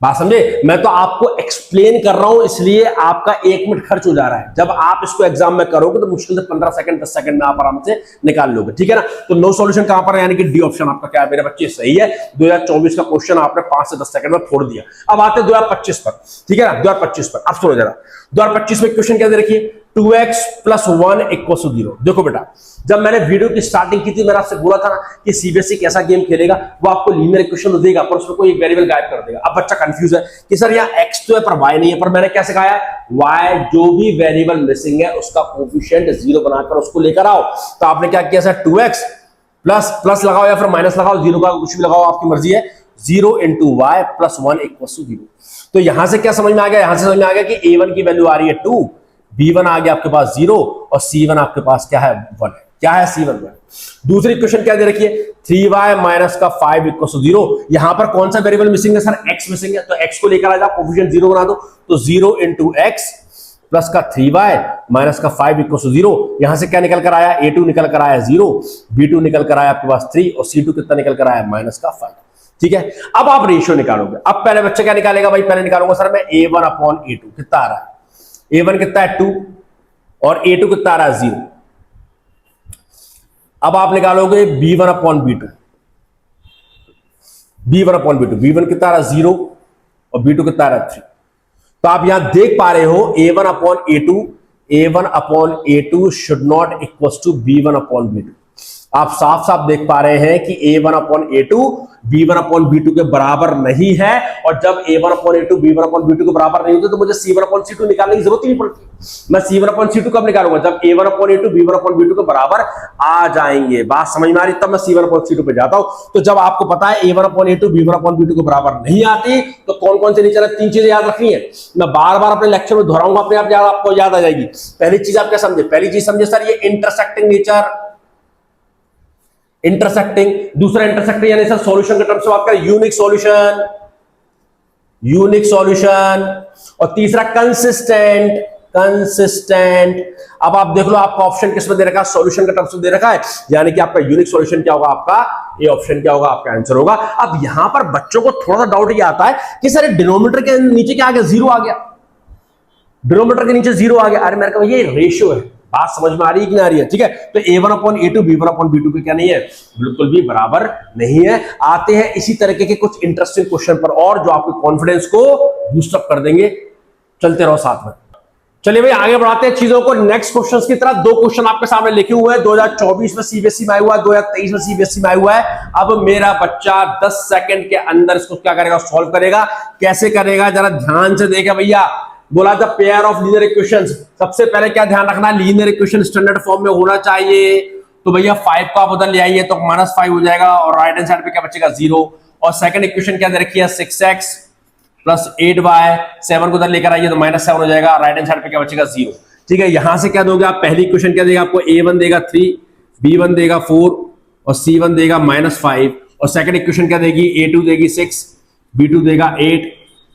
बात समझे? मैं तो आपको एक्सप्लेन कर रहा हूं, इसलिए आपका 1 मिनट खर्च हो जा रहा है। जब आप इसको एग्जाम में करोगे तो मुश्किल से 15 सेकंड 10 सेकंड में आप आराम से निकाल लोगे। ठीक है ना? तो नो सॉल्यूशन कहां पर है? यानी कि डी ऑप्शन आपका क्या है मेरे बच्चे? सही है। 2024 का क्वेश्चन आपने 5 से 10 सेकंड में फोड़ दिया। अब आते हैं 2025 पर। ठीक है ना? 2025 पर अब सुनो जरा, 2025 में क्वेश्चन क्या दे रखिए? 2x + 1 = 0। देखो बेटा, जब मैंने वीडियो की स्टार्टिंग की थी, मैंने आपसे बोला था ना कि सीबीएसई कैसा गेम खेलेगा, वो आपको लीनियर इक्वेशन देगा पर उसमें कोई एक वेरिएबल गायब कर देगा। अब बच्चा कंफ्यूज है कि सर यहाँ x तो है पर y नहीं है, पर मैंने क्या सिखाया? y जो भी वेरिएबल मिसिंग है उसका कोएफिशिएंट 0 बनाकर उसको लेकर आओ। तो आपने क्या किया सर? 2x प्लस लगाओ या फिर माइनस लगाओ, 0 का कुछ भी लगाओ, आपकी मर्जी है। 0 × y + 1 = 0। तो यहां से क्या समझ में आ गया? यहां से समझ में आ गया कि a1 की वैल्यू आ रही है 2, b1 आ गया आपके पास 0 और c1 आपके पास क्या है? 1 है। क्या है? c1 1। दूसरी क्वेश्चन क्या दे रखी है? 3y - का 5 = 0। यहां पर कौन सा वेरिएबल मिसिंग है सर? x मिसिंग है, तो x को लेकर आ जाओ, कोएफिशिएंट 0 बना दो। तो 0 × x + का 3y - का 5 = 0। यहां से क्या निकल कर आया? a2 निकल कर आया 0, b2 निकल कर आया आपके पास 3 और c2 कितना निकल कर आया? - का 5। ठीक है, अब आप रेशियो निकालोगे। अब पहले बच्चा क्या निकालेगा भाई? पहले निकालूंगा सर मैं A1/A2। कितना आ रहा है? A1 कितना है? 2 और A2 कितना आ रहा है? 0। अब आप निकालोगे B1/B2। B1/B2, B1 कितना आ रहा है? 0 और B2 कितना आ रहा है? 3। तो आप यहां देख पा रहे हो A1/A2, A1/A2 should not equal to B1/B2। आप साफ साफ देख पा रहे हैं कि A1/A2 B1/B2 के बराबर नहीं है, और जब A1/A2 B1/B2 के बराबर नहीं होते तो मुझे C1/C2 निकालने की जरूरत ही नहीं पड़ती। मैं C1/C2 कब निकालूंगा? जब A1/A2 B1/B2 के बराबर आ जाएंगे। बात समझ में आ रही? तब मैं C1/C2 पे जाता हूं। तो जब आपको पता है A1/A2 B1/B2 के बराबर नहीं आती, तो कौन कौन से नेचर? 3 चीजें याद रखनी है। मैं बार बार अपने लेक्चर में दोहराऊंगा, अपने आप आपको याद आ जाएगी। पहली चीज आप क्या समझे? पहली चीज समझे सर, ये इंटरसेक्टिंग नेचर, इंटरसेक्टिंग। दूसरा इंटरसेक्टिंग यानी सर सॉल्यूशन के टर्म्स में बात करें, यूनिक सॉल्यूशन, यूनिक सॉल्यूशन। और तीसरा कंसिस्टेंट, कंसिस्टेंट। अब आप देख लो आपका ऑप्शन किस में दे रखा है? सॉल्यूशन के टर्म्स में दे रखा है, यानी कि आपका यूनिक सॉल्यूशन क्या होगा? आपका ए ऑप्शन क्या होगा? आपका आंसर होगा। अब यहां पर बच्चों को थोड़ा सा डाउट ये आता है कि सर डिनोमिनेटर के नीचे क्या आ गया? 0 आ गया। डिनोमिनेटर के नीचे 0 आ गया। अरे मेरे को ये रेशियो है। बात समझ में आ रही है कि नहीं आ रही है? ठीक है, तो A1/A2 B1/B2 के क्या नहीं है? बिल्कुल भी बराबर नहीं है। आते हैं इसी तरीके के कुछ इंटरेस्टिंग क्वेश्चन पर और, जो आपके कॉन्फिडेंस को बूस्टअप कर देंगे। चलते रहो साथ में। चलिए भाई आगे बढ़ाते हैं चीजों को नेक्स्ट क्वेश्चंस की तरफ। 2 क्वेश्चन आपके सामने लिखे हुए हैं। 2024 में सीबीएसई में आया हुआ है, 2023 में सीबीएसई में आया हुआ है। अब मेरा बच्चा 10 सेकंड के अंदर इसको क्या करेगा? सॉल्व करेगा। कैसे करेगा? जरा ध्यान से देखें भैया। बोला था पेयर ऑफ लीनियर इक्वेशंस। सबसे पहले क्या ध्यान रखना है? लीनियर इक्वेशन स्टैंडर्ड फॉर्म में होना चाहिए। तो भैया 5 को आप उधर ले आइए तो -5 हो जाएगा, और राइट हैंड साइड पे क्या बचेगा? 0। और सेकंड इक्वेशन क्या दे रखी है? 6x + 8y। 7 को उधर लेकर आइए तो -7 हो जाएगा, राइट हैंड साइड पे क्या बचेगा? 0। ठीक है, यहां से क्या दोगे आप? पहली इक्वेशन क्या देगा आपको? A1 देगा 3, B1 देगा 4 और C1 देगा -5। और सेकंड इक्वेशन क्या देगी? A2 देगी 6, B2 देगा 8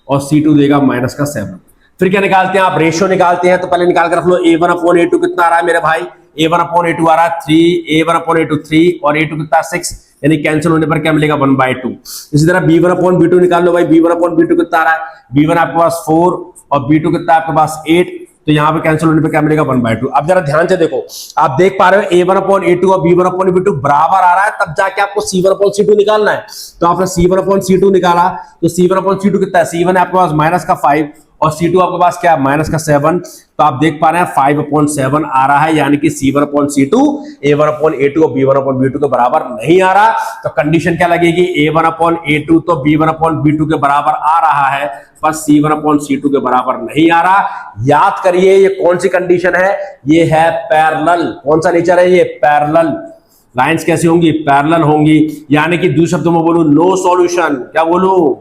और C2 देगा -7। फिर क्या निकालते हैं आप? रेशियो निकालते हैं। तो पहले निकाल कर रख लो A1/A2 कितना आ रहा है मेरे भाई? A1/A2 आ रहा है 3, A1/A2 3 और A2 कितना 6, यानी कैंसिल होने पर क्या मिलेगा? 1/2। इसी तरह B1/B2 निकाल लो भाई। B1/B2 कितना आ रहा है? B1 आपके पास 4 और B2 कितना आपके पास 8, तो यहां पे कैंसिल होने पर क्या मिलेगा? 1/2। अब जरा ध्यान से देखो, आप देख पा रहे हो A1/A2 और B1/B2 बराबर आ रहा है, तब जाके आपको C1/C2 निकालना है। तो आपने C1/C2 निकाला, तो C1/C2 कितना है? C1 है आपके पास -5 और C2 आपके पास क्या है? -7। तो आप देख पा रहे हैं 5/7 आ रहा है, यानी कि C1/C2 A1/A2 और B1/B2 के बराबर नहीं आ रहा। तो कंडीशन क्या लगेगी? A1/A2 तो B1/B2 के बराबर आ रहा है, पर C1/C2 के बराबर नहीं आ रहा। याद करिए ये कौन सी कंडीशन है? ये है पैरेलल। कौन सा नेचर है ये? पैरेलल। लाइंस कैसी होंगी? पैरेलल होंगी। यानी कि दूसरे शब्दों में बोलूं, नो सॉल्यूशन। क्या बोलूं?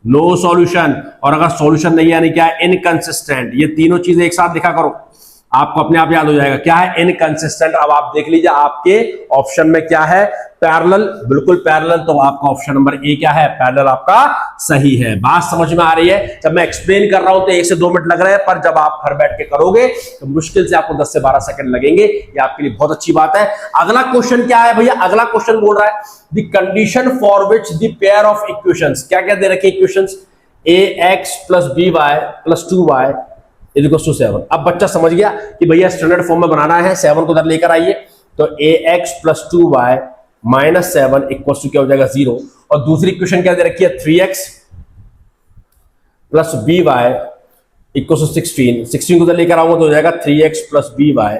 No solution. और अगर सॉल्यूशन नहीं यानी क्या? इनकंसिस्टेंट। ये तीनों चीजें एक साथ लिखा करो। आपको अपने आप याद हो जाएगा। क्या है? इनकंसिस्टेंट। अब आप देख लीजिए आपके ऑप्शन में क्या है, पैरेलल, बिल्कुल पैरेलल। तो आपका ऑप्शन नंबर ए क्या है, पैरेलल आपका सही है। बात समझ में आ रही है? जब मैं एक्सप्लेन कर रहा हूं तो 1 से 2 मिनट लग रहे हैं, पर जब आप घर बैठ के करोगे तो मुश्किल से आपको 10 से 12 सेकंड लगेंगे। ये आपके लिए बहुत अच्छी बात है। अगला क्वेश्चन क्या है भैया? अगला क्वेश्चन बोल रहा है the condition for which the pair of equations, क्या क्या दे रखे equations, ax plus by plus 2y equals to 7। अब बच्चा समझ गया कि भैया स्टैंडर्ड फॉर्म में बनाना है, 7 को उधर लेकर आइए। तो ax plus 2y minus 7 equals to क्या हो जाएगा 0। और दूसरी इक्वेशन क्या दे रखी है, 3x plus by equals to 16। 16 को उधर लेकर आऊंगा तो हो जाएगा 3x plus by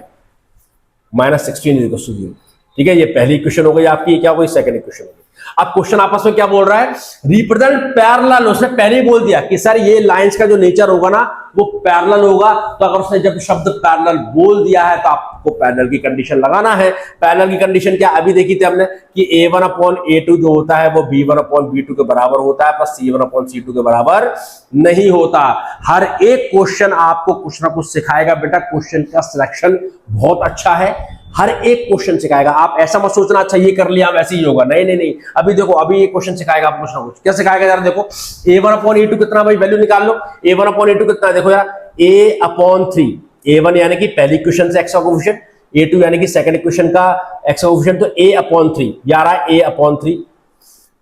minus 16 equals to 0। ठीक है, ये पहली इक्वेशन हो गई आपकी। क्या हो गई? सेकंड इक्वेशन हो गई। अब क्वेश्चन आपस में क्या बोल रहा है, रिप्रेजेंट पैरेलल। उसने पहले ही बोल दिया कि सर ये लाइंस का जो नेचर होगा ना वो पैरेलल होगा। तो अगर उसने जब शब्द पैरेलल बोल दिया है तो आपको पैरेलल की कंडीशन लगाना है। पैरेलल की कंडीशन क्या अभी देखी थी हमने कि a1 अपॉन a2 जो होता है वो b1 अपॉन b2 के बराबर होता है, प्लस c1 अपॉन c2 के बराबर नहीं होता। हर एक क्वेश्चन आपको कुछ ना कुछ सिखाएगा बेटा। क्वेश्चन का सिलेक्शन बहुत अच्छा है, हर एक क्वेश्चन सिखाएगा। आप ऐसा मत सोचना अच्छा ये कर लिया वैसे ही होगा, नहीं नहीं नहीं। अभी देखो, अभी ये क्वेश्चन सिखाएगा आपको कुछ ना कुछ। क्या सिखाएगा यार? देखो a1 अपॉन a2 कितना, भाई वैल्यू निकाल लो। a1 अपॉन a2 कितना है? देखो यार a अपॉन 3, a1 यानी कि पहली इक्वेशन से x का कोएफिशिएंट, a2 यानी कि सेकंड इक्वेशन का x का कोएफिशिएंट। तो a अपॉन 3 ये आ रहा है a upon 3।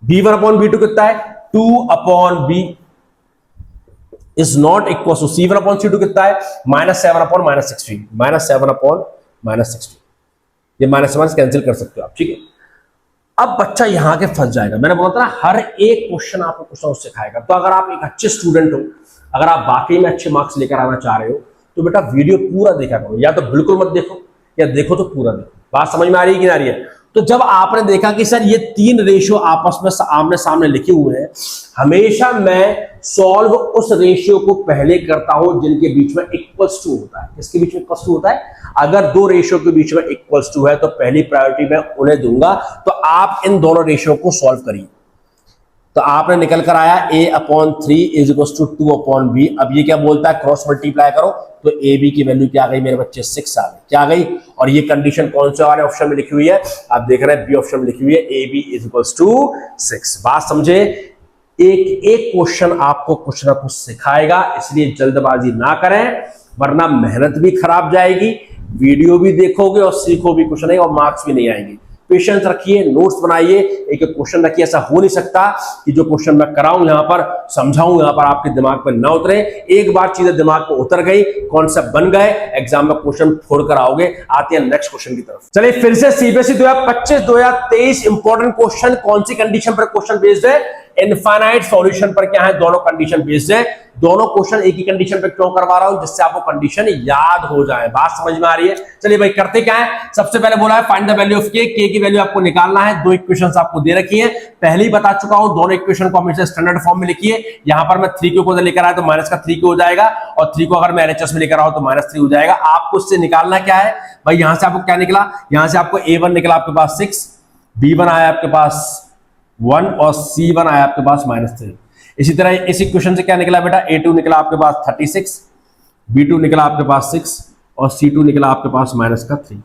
b1 upon b2 कितना है? 2 upon b is not equal to c1 upon c2 कितना है? Minus 7 upon minus 16, minus 7 upon minus 16। ये माइनस माइनस कैंसिल कर सकते हो आप, ठीक है। अब बच्चा यहां के फंस जाएगा। मैंने बोला था ना हर एक क्वेश्चन आपको कुछ ना कुछ सिखाएगा। तो अगर आप एक अच्छे स्टूडेंट हो, अगर आप वाकई में अच्छे मार्क्स लेकर आना चाह रहे हो तो बेटा वीडियो पूरा देखा करो, या तो बिल्कुल मत देखो या देखो तो पूरा देखो। बात समझ में आ रही है कि ना रही है? तो जब आपने देखा कि सर ये 3 रेशियो आपस में आमने सामने लिखे हुए हैं, हमेशा मैं सॉल्व उस रेशियो को पहले करता हूं जिनके बीच में इक्वल्स टू होता है। किसके बीच में इक्वल्स टू होता है? अगर 2 रेशियो के बीच में इक्वल्स टू है तो पहली प्रायोरिटी मैं उन्हें दूंगा। तो आप इन दोनों रेशियो को सॉल्व करिए। तो आपने निकल कर आया a upon 3 is equal to 2 upon b। अब ये क्या बोलता है? क्रॉस मल्टीप्लाई करो तो a b की वैल्यू क्या आ गई मेरे बच्चे? 6 आ गई। क्या आ गई? और ये कंडीशन कौन से वाले ऑप्शन में लिखी हुई है? आप देख रहे हैं बी ऑप्शन में लिखी हुई है a b is equal to 6। बात समझे? एक एक क्वेश्चन आपको कुछ ना कुछ सिखाएगा, इसलिए जल्दबाजी ना करें वरना मेहनत भी खराब जाएगी, वीडियो भी देखोगे और सीखो भी कुछ नहीं और मार्क्स भी नहीं आएंगे। पेशेंस रखिए, नोट्स बनाइए, एक एक क्वेश्चन रखिए। ऐसा हो नहीं सकता कि जो क्वेश्चन मैं कराऊं यहां पर समझाऊं यहां पर आपके दिमाग पर ना उतरे। एक बार चीजें दिमाग पर उतर गई, कॉन्सेप्ट बन गए, एग्जाम में क्वेश्चन फोड़ कर आओगे। आते हैं नेक्स्ट क्वेश्चन की तरफ। चलिए फिर से सीबीएसई 2025-2023 इंपॉर्टेंट क्वेश्चन। कौन सी कंडीशन पर क्वेश्चन बेस्ड है? इनफाइनाइट सॉल्यूशन पर क्या है? दोनों कंडीशन बेस्ड है। दोनों क्वेश्चन एक ही कंडीशन पे क्यों करवा रहा हूं? जिससे आपको कंडीशन याद हो जाए। बात समझ में आ रही है? चलिए भाई करते क्या है, सबसे पहले बोला है फाइंड द वैल्यू ऑफ के की वैल्यू आपको निकालना है। 2 इक्वेशंस आपको दे रखी है, पहले ही बता चुका हूं। दोनों इक्वेशन को हमेशा स्टैंडर्ड फॉर्म में लिखिए। यहां पर मैं 3 को लेकर आया तो माइनस का 3 हो जाएगा, और 3 को अगर मैं एलएचएस में लेकर आऊं तो माइनस 3 हो जाएगा। आपको इससे निकालना क्या है भाई? यहां से आपको क्या निकला? यहां से आपको a1 निकला आपके पास 6, b1 आया आपके पास 1 और c1 आया आपके पास -3। इसी तरह इस इक्वेशन से क्या निकला बेटा? a2 निकला आपके पास 36, b2 निकला आपके पास 6 और c2 निकला आपके पास -3।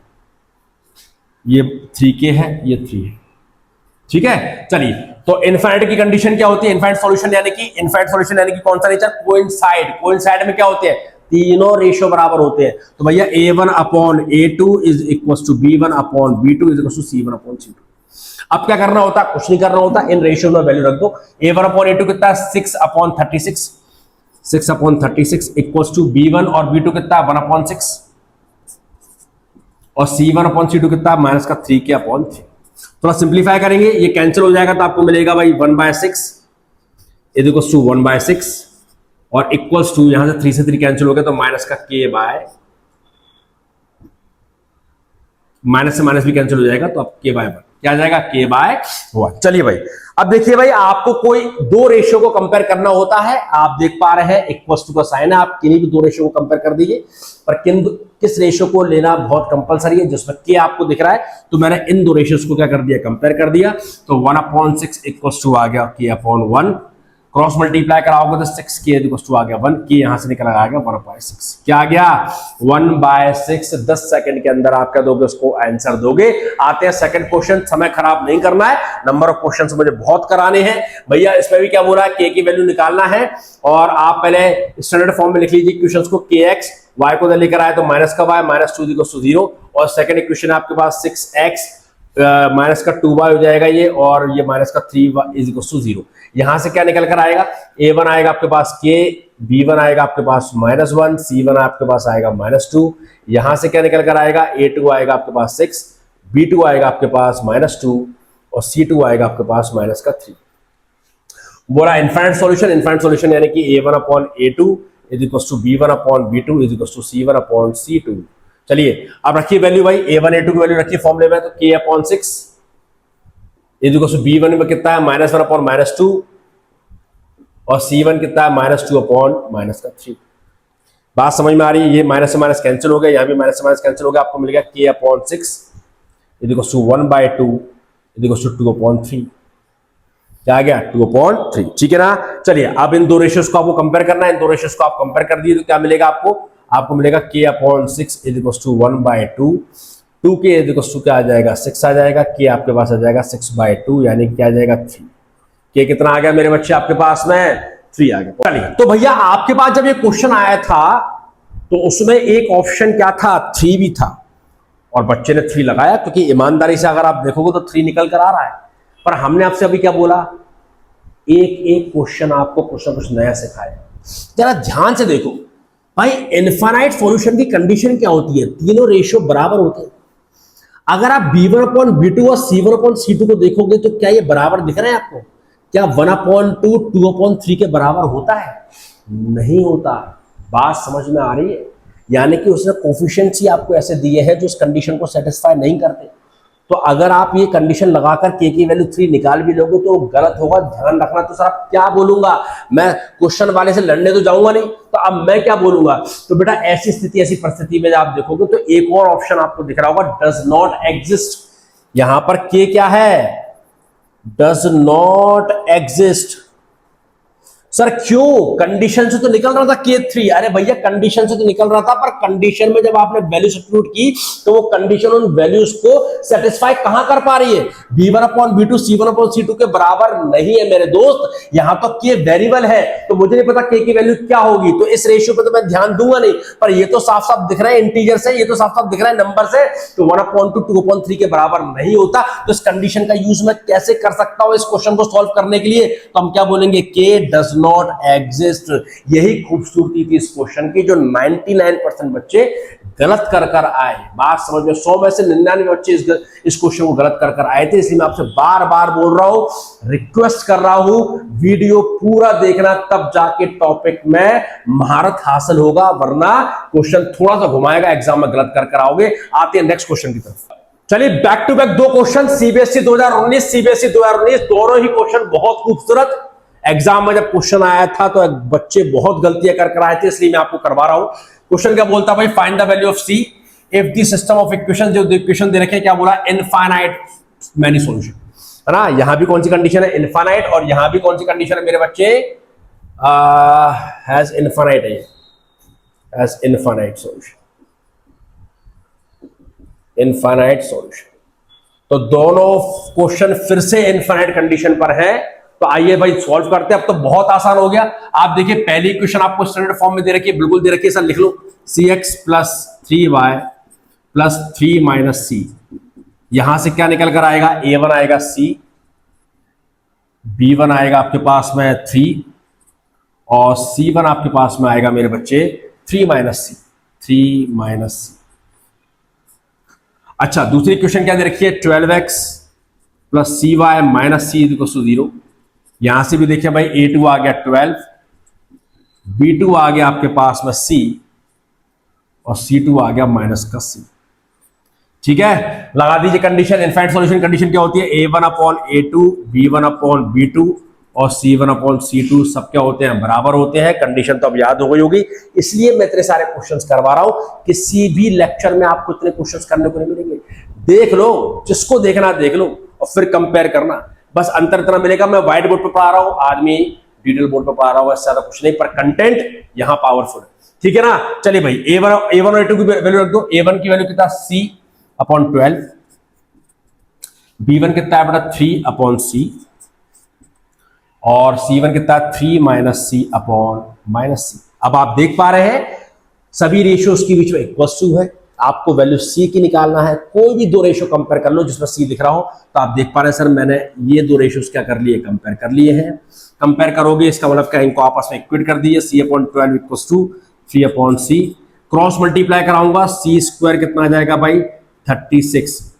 ये 3k है, ये 3 है, ठीक है। चलिए तो इनफाइनाइट की कंडीशन क्या होती है? इनफाइनाइट सॉल्यूशन यानी कि कौन सा नेचर? कोइंसाइड। कोइंसाइड में क्या होते हैं? तीनों रेशियो बराबर होते हैं। तो भैया a1 upon a2 is equal to b1 upon b2 is equal to c1 upon c2। अब क्या करना होता? कुछ नहीं करना होता, इन रेशियो में वैल्यू रख दो। a1 अपॉन a2 कितना है? 6 upon 36, 6 upon 36 equals to b1 और b2 कितना है? 1 अपॉन 6 और c1 अपॉन c2 कितना है? माइनस का 3k अपॉन 3। थोड़ा सिंप्लीफाई करेंगे, ये कैंसिल हो जाएगा तो आपको मिलेगा भाई 1/6 इज इक्वल्स टू 1/6 और इक्वल्स टू यहां से 3 से 3 कैंसिल हो गया तो माइनस का k बाय, माइनस से माइनस भी कैंसिल हो जाएगा तो अब k बाय 1 क्या आ जाएगा? k by 1। चलिए भाई अब देखिए भाई, आपको कोई 2 रेशियो को कंपेयर करना होता है। आप देख पा रहे हैं इक्वल्स टू का साइन है, आप किन्हीं भी 2 रेशियो को कंपेयर कर दीजिए, पर किस रेशियो को लेना बहुत कंपलसरी है जिसमें k आपको दिख रहा है। तो मैंने इन 2 रेशियोज को क्या कर दिया? कंपेयर कर दिया। तो 1/6 इक्वल्स टू आ गया k/1 क्रॉस मल्टीप्लाई कराओगे तो 6k आ गया 1k, यहां से निकल आ गया 1/6। क्या आ गया 1/6। 10 सेकंड के अंदर आप क्या दोगे उसको आंसर दोगे। आते हैं सेकंड क्वेश्चन, समय खराब नहीं करना है, नंबर ऑफ क्वेश्चन मुझे बहुत कराने हैं भैया। इसमें भी क्या बोल रहा है, k की वैल्यू निकालना है और आप पहले स्टैंडर्ड फॉर्म में लिख लीजिए क्वेश्चन को, kx y को लेकर आए तो माइनस का y -2 और सेकंड इक्वेशन आपके पास 6x माइनस का 2y हो जाएगा ये, और ये माइनस का 3y = 0। यहां से क्या निकल कर आएगा, a1 आएगा आपके पास k, b1 आएगा आपके पास -1, c1 आपके पास आएगा -2। यहां से क्या निकल कर आएगा, a2 आएगा आपके पास 6, b2 आएगा आपके पास -2 और c2 आएगा आपके पास -3। बोला इनफाइनाइट सॉल्यूशन, इनफाइनाइट सॉल्यूशन यानी कि a1/a2 = b1/b2 = c1/c2। चलिए अब रखिए वैल्यू भाई, a1 a2 की वैल्यू रखिए फॉर्मूले में, तो k/6 = b1 में कितना है -1/-2 और c1 कितना है -2/-3। बात समझ में आ रही है, ये माइनस से माइनस कैंसिल हो गया, यहां भी माइनस से माइनस कैंसिल हो गया, आपको मिल गया k/6 = 1/2 = 2/3। क्या आ गया 2/3, ठीक है ना। चलिए अब इन दो रेशियोज को आपको कंपेयर करना है, इन दो रेशियोज को आप कंपेयर कर दिए तो क्या मिलेगा आपको मिलेगा k/6 = 1/2, 2k = क्या आ जाएगा 6 आ जाएगा, k आपके पास आ जाएगा 6/2 यानी क्या आ जाएगा 3। k कितना आ गया मेरे बच्चे आपके पास में 3 आ गया। चलिए तो भैया आपके पास जब ये क्वेश्चन आया था तो उसमें एक ऑप्शन क्या था 3 भी था और बच्चे ने 3 लगाया, क्योंकि ईमानदारी से अगर आप देखोगे तो 3 निकल कर आ रहा है। पर हमने आपसे अभी क्या बोला, एक क्वेश्चन आपको कुछ ना कुछ नया सिखाया। जरा ध्यान से देखो भाई, इनफाइनाइट सॉल्यूशन की कंडीशन क्या होती है, तीनों रेशियो बराबर होते हैं। अगर आप b1/b2 और c1/c2 को देखोगे तो क्या ये बराबर दिख रहे हैं आपको, क्या 1/2 2/3 के बराबर होता है, नहीं होता। बात समझ में आ रही है, यानी कि उसने कोफिशिएंसी आपको ऐसे दिए हैं जो इस कंडीशन को सेटिस्फाई नहीं करते। तो अगर आप ये कंडीशन लगाकर k की वैल्यू 3 निकाल भी लोगे तो गलत होगा, ध्यान रखना। तो सर आप क्या बोलूंगा, मैं क्वेश्चन वाले से लड़ने तो जाऊंगा नहीं, तो अब मैं क्या बोलूंगा, तो बेटा ऐसी स्थिति ऐसी परिस्थिति में आप देखोगे तो एक और ऑप्शन आपको दिख रहा होगा, डज नॉट एग्जिस्ट। यहां पर k क्या है, डज नॉट एग्जिस्ट। सर क्यों, कंडीशन से तो निकल रहा था k3। अरे भैया कंडीशन से तो निकल रहा था, पर कंडीशन में जब आपने वैल्यू सब्स्टिट्यूट की तो वो कंडीशन उन वैल्यूज को सेटिस्फाई कहां कर पा रही है, b1/b2 c1/c2 के बराबर नहीं है मेरे दोस्त। यहां तो k वेरिएबल है, तो मुझे नहीं पता k की वैल्यू क्या होगी, तो इस रेशियो पे तो मैं ध्यान दूंगा नहीं। पर ये तो साफ साफ दिख रहा है इंटीजर से, ये तो साफ साफ दिख रहा है नंबर से, तो 1/2 2/3 के बराबर नहीं होता। तो इस कंडीशन का यूज मैं कैसे कर सकता हूं इस क्वेश्चन को सॉल्व करने के लिए, तो हम क्या बोलेंगे, k डज नॉट एग्जिस्ट। यही खूबसूरती थी इस क्वेश्चन की, जो 99% बच्चे गलत कर कर आए। बात समझ में, 100 में से 99 बच्चे इस क्वेश्चन को गलत कर कर आए थे। इसलिए मैं आपसे बार बार बोल रहा हूं, रिक्वेस्ट कर रहा हूं, वीडियो पूरा देखना, तब जाके टॉपिक में महारत हासिल होगा, वरना क्वेश्चन थोड़ा सा घुमाएगा, एग्जाम में गलत कर कर आओगे। आते हैं नेक्स्ट क्वेश्चन की तरफ। चलिए बैक टू बैक दो क्वेश्चन, सीबीएसई 2019 सीबीएसई 2019, दोनों ही क्वेश्चन बहुत खूबसूरत। एग्जाम में जब क्वेश्चन आया था तो बच्चे बहुत गलतियां कर आए थे, इसलिए मैं आपको करवा रहा हूं। क्वेश्चन क्या बोलता भाई, find the value of c if the system of equation, जो इक्वेशन दे रखे हैं क्या बोला, इनफाइनाइट मैनी सॉल्यूशन, है ना। यहां भी कौन सी कंडीशन है, इनफाइनाइट, और यहां भी कौन सी कंडीशन है मेरे बच्चे, हैज इनफाइनाइट है, has infinite solution, infinite solution. तो दोनों क्वेश्चन फिर से इनफाइनाइट कंडीशन पर है। तो आइए भाई सॉल्व करते हैं। अब तो बहुत आसान हो गया। आप देखिए पहली इक्वेशन आपको स्टैंडर्ड फॉर्म में दे रखी है, बिल्कुल दे रखी है, सर लिख लो, cx + 3y + 3 - c। यहां से क्या निकल कर आएगा, a1 आएगा c, b1 आएगा आपके पास में 3 और c1 आपके पास में आएगा मेरे बच्चे 3 - c, 3 - c। अच्छा दूसरी इक्वेशन क्या दे रखी है, 12x + cy - c = 0। यहां से भी देखिए भाई a2 आ गया 12, b2 आ गया आपके पास में c और c2 आ गया -c। ठीक है, लगा दीजिए कंडीशन। इनफाइनाइट सॉल्यूशन कंडीशन क्या होती है, a1/a2 b1/b2 और c1/c2 सब क्या होते हैं, बराबर होते हैं। कंडीशन तो अब याद हो गई होगी, इसलिए मैं इतने सारे क्वेश्चंस करवा रहा हूं। किसी भी लेक्चर में आपको इतने क्वेश्चंस करने को नहीं मिलेंगे। देख लो, जिसको देखना देख लो और फिर कंपेयर करना। बस अंतर इतना मिलेगा, मैं व्हाइट बोर्ड पर पढ़ा रहा हूं, आदमी डिटेल बोर्ड पर पढ़ा रहा होगा, इससे ज्यादा कुछ नहीं, पर कंटेंट यहां पावरफुल है, ठीक है ना। चलिए भाई A1 और A2 की वैल्यू रख दो। A1 की वैल्यू कितना C/12, B1 कितना है बेटा 3/C, और C1 कितना 3 - C/-C। अब आप देख पा रहे हैं सभी रेशियोज के बीच में इक्वल है, आपको वैल्यू C की निकालना है। कोई भी दो रेशियो कंपेयर कर लो जिसमें C दिख रहा हो, तो आप देख पा रहे हैं सर मैंने ये दो रेशियोज क्या कर लिए, कंपेयर कर लिए हैं। कंपेयर करोगे इसका मतलब क्या, इनको आपस में इक्वेट कर दिए, C/12 = 3/C, क्रॉस मल्टीप्लाई कराऊंगा, C² कितना आ जाएगा भाई 36,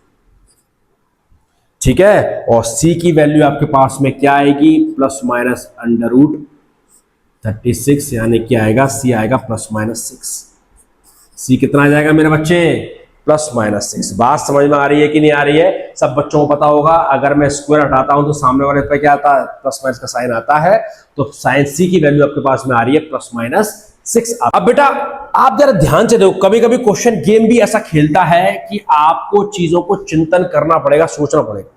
ठीक है। और C की वैल्यू आपके पास में क्या आएगी, ±√36, यानी क्या आएगा, C आएगा ±6। C कितना आ जाएगा मेरे बच्चे, ±6। बात समझ में आ रही है कि नहीं आ रही है, सब बच्चों को पता होगा। अगर मैं स्क्वायर हटाता हूं तो सामने वाले पे क्या आता है, ± का साइन आता है, तो साइन C की वैल्यू आपके पास में आ रही है ±6। अब बेटा आप जरा ध्यान से देखो, कभी कभी क्वेश्चन गेम भी ऐसा खेलता है कि आपको चीजों को चिंतन करना पड़ेगा, सोचना पड़ेगा।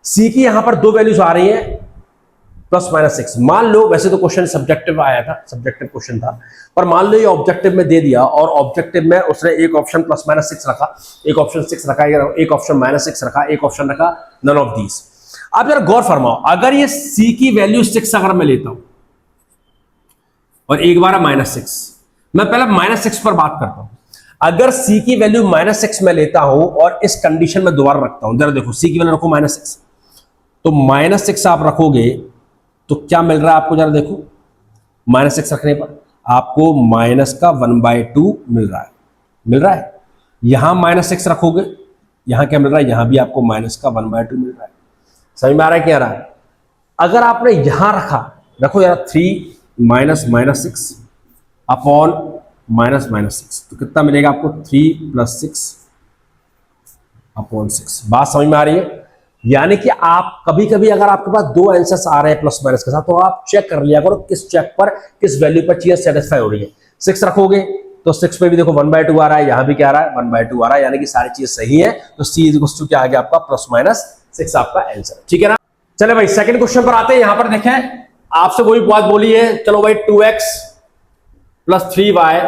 C की यहां पर दो वैल्यूज आ रही है ±6। मान लो, वैसे तो क्वेश्चन सब्जेक्टिव आया था, सब्जेक्टिव क्वेश्चन था, पर मान लो ये ऑब्जेक्टिव में दे दिया, और ऑब्जेक्टिव में उसने एक ऑप्शन ±6 रखा, एक ऑप्शन 6 रखा, एक ऑप्शन -6 रखा, एक ऑप्शन रखा नन ऑफ दीज। आप जरा गौर फरमाओ, अगर ये C की वैल्यू 6 अगर मैं लेता हूं और एक बार -6, मैं पहले -6 पर बात करता हूं। अगर C की वैल्यू -6 में लेता हूं और इस कंडीशन में दोबारा रखता हूं, जरा देखो C की वैल्यू रखो -6, तो -6 आप रखोगे तो क्या मिल रहा है आपको, जरा देखो, -6 रखने पर आपको -1/2 मिल रहा है। यहां -6 रखोगे, यहां क्या मिल रहा है, यहां भी आपको -1/2 मिल रहा है। समझ में आ रहा है क्या आ रहा है। अगर आपने यहां रखो यार 3 - -6 अपॉन -6, तो कितना मिलेगा आपको, 3 + 6/6। बात समझ में आ रही है। यानी कि आप कभी कभी अगर आपके पास दो आंसर्स आ रहे हैं ± के साथ, तो आप चेक कर लिया करो किस चेक पर, किस वैल्यू पर चीजें सेटिस्फाई हो रही है। 6 रखोगे तो 6 पे भी देखो 1/2 आ रहा है, यहां भी क्या आ रहा है 1/2 आ रहा है, यानी कि सारी चीज सही है। तो C = क्या आ गया आपका, ±6 आपका आंसर, ठीक है ना। चले भाई सेकंड क्वेश्चन पर आते हैं। यहां पर देखें आपसे कोई बात बोली है, चलो भाई 2x + 3y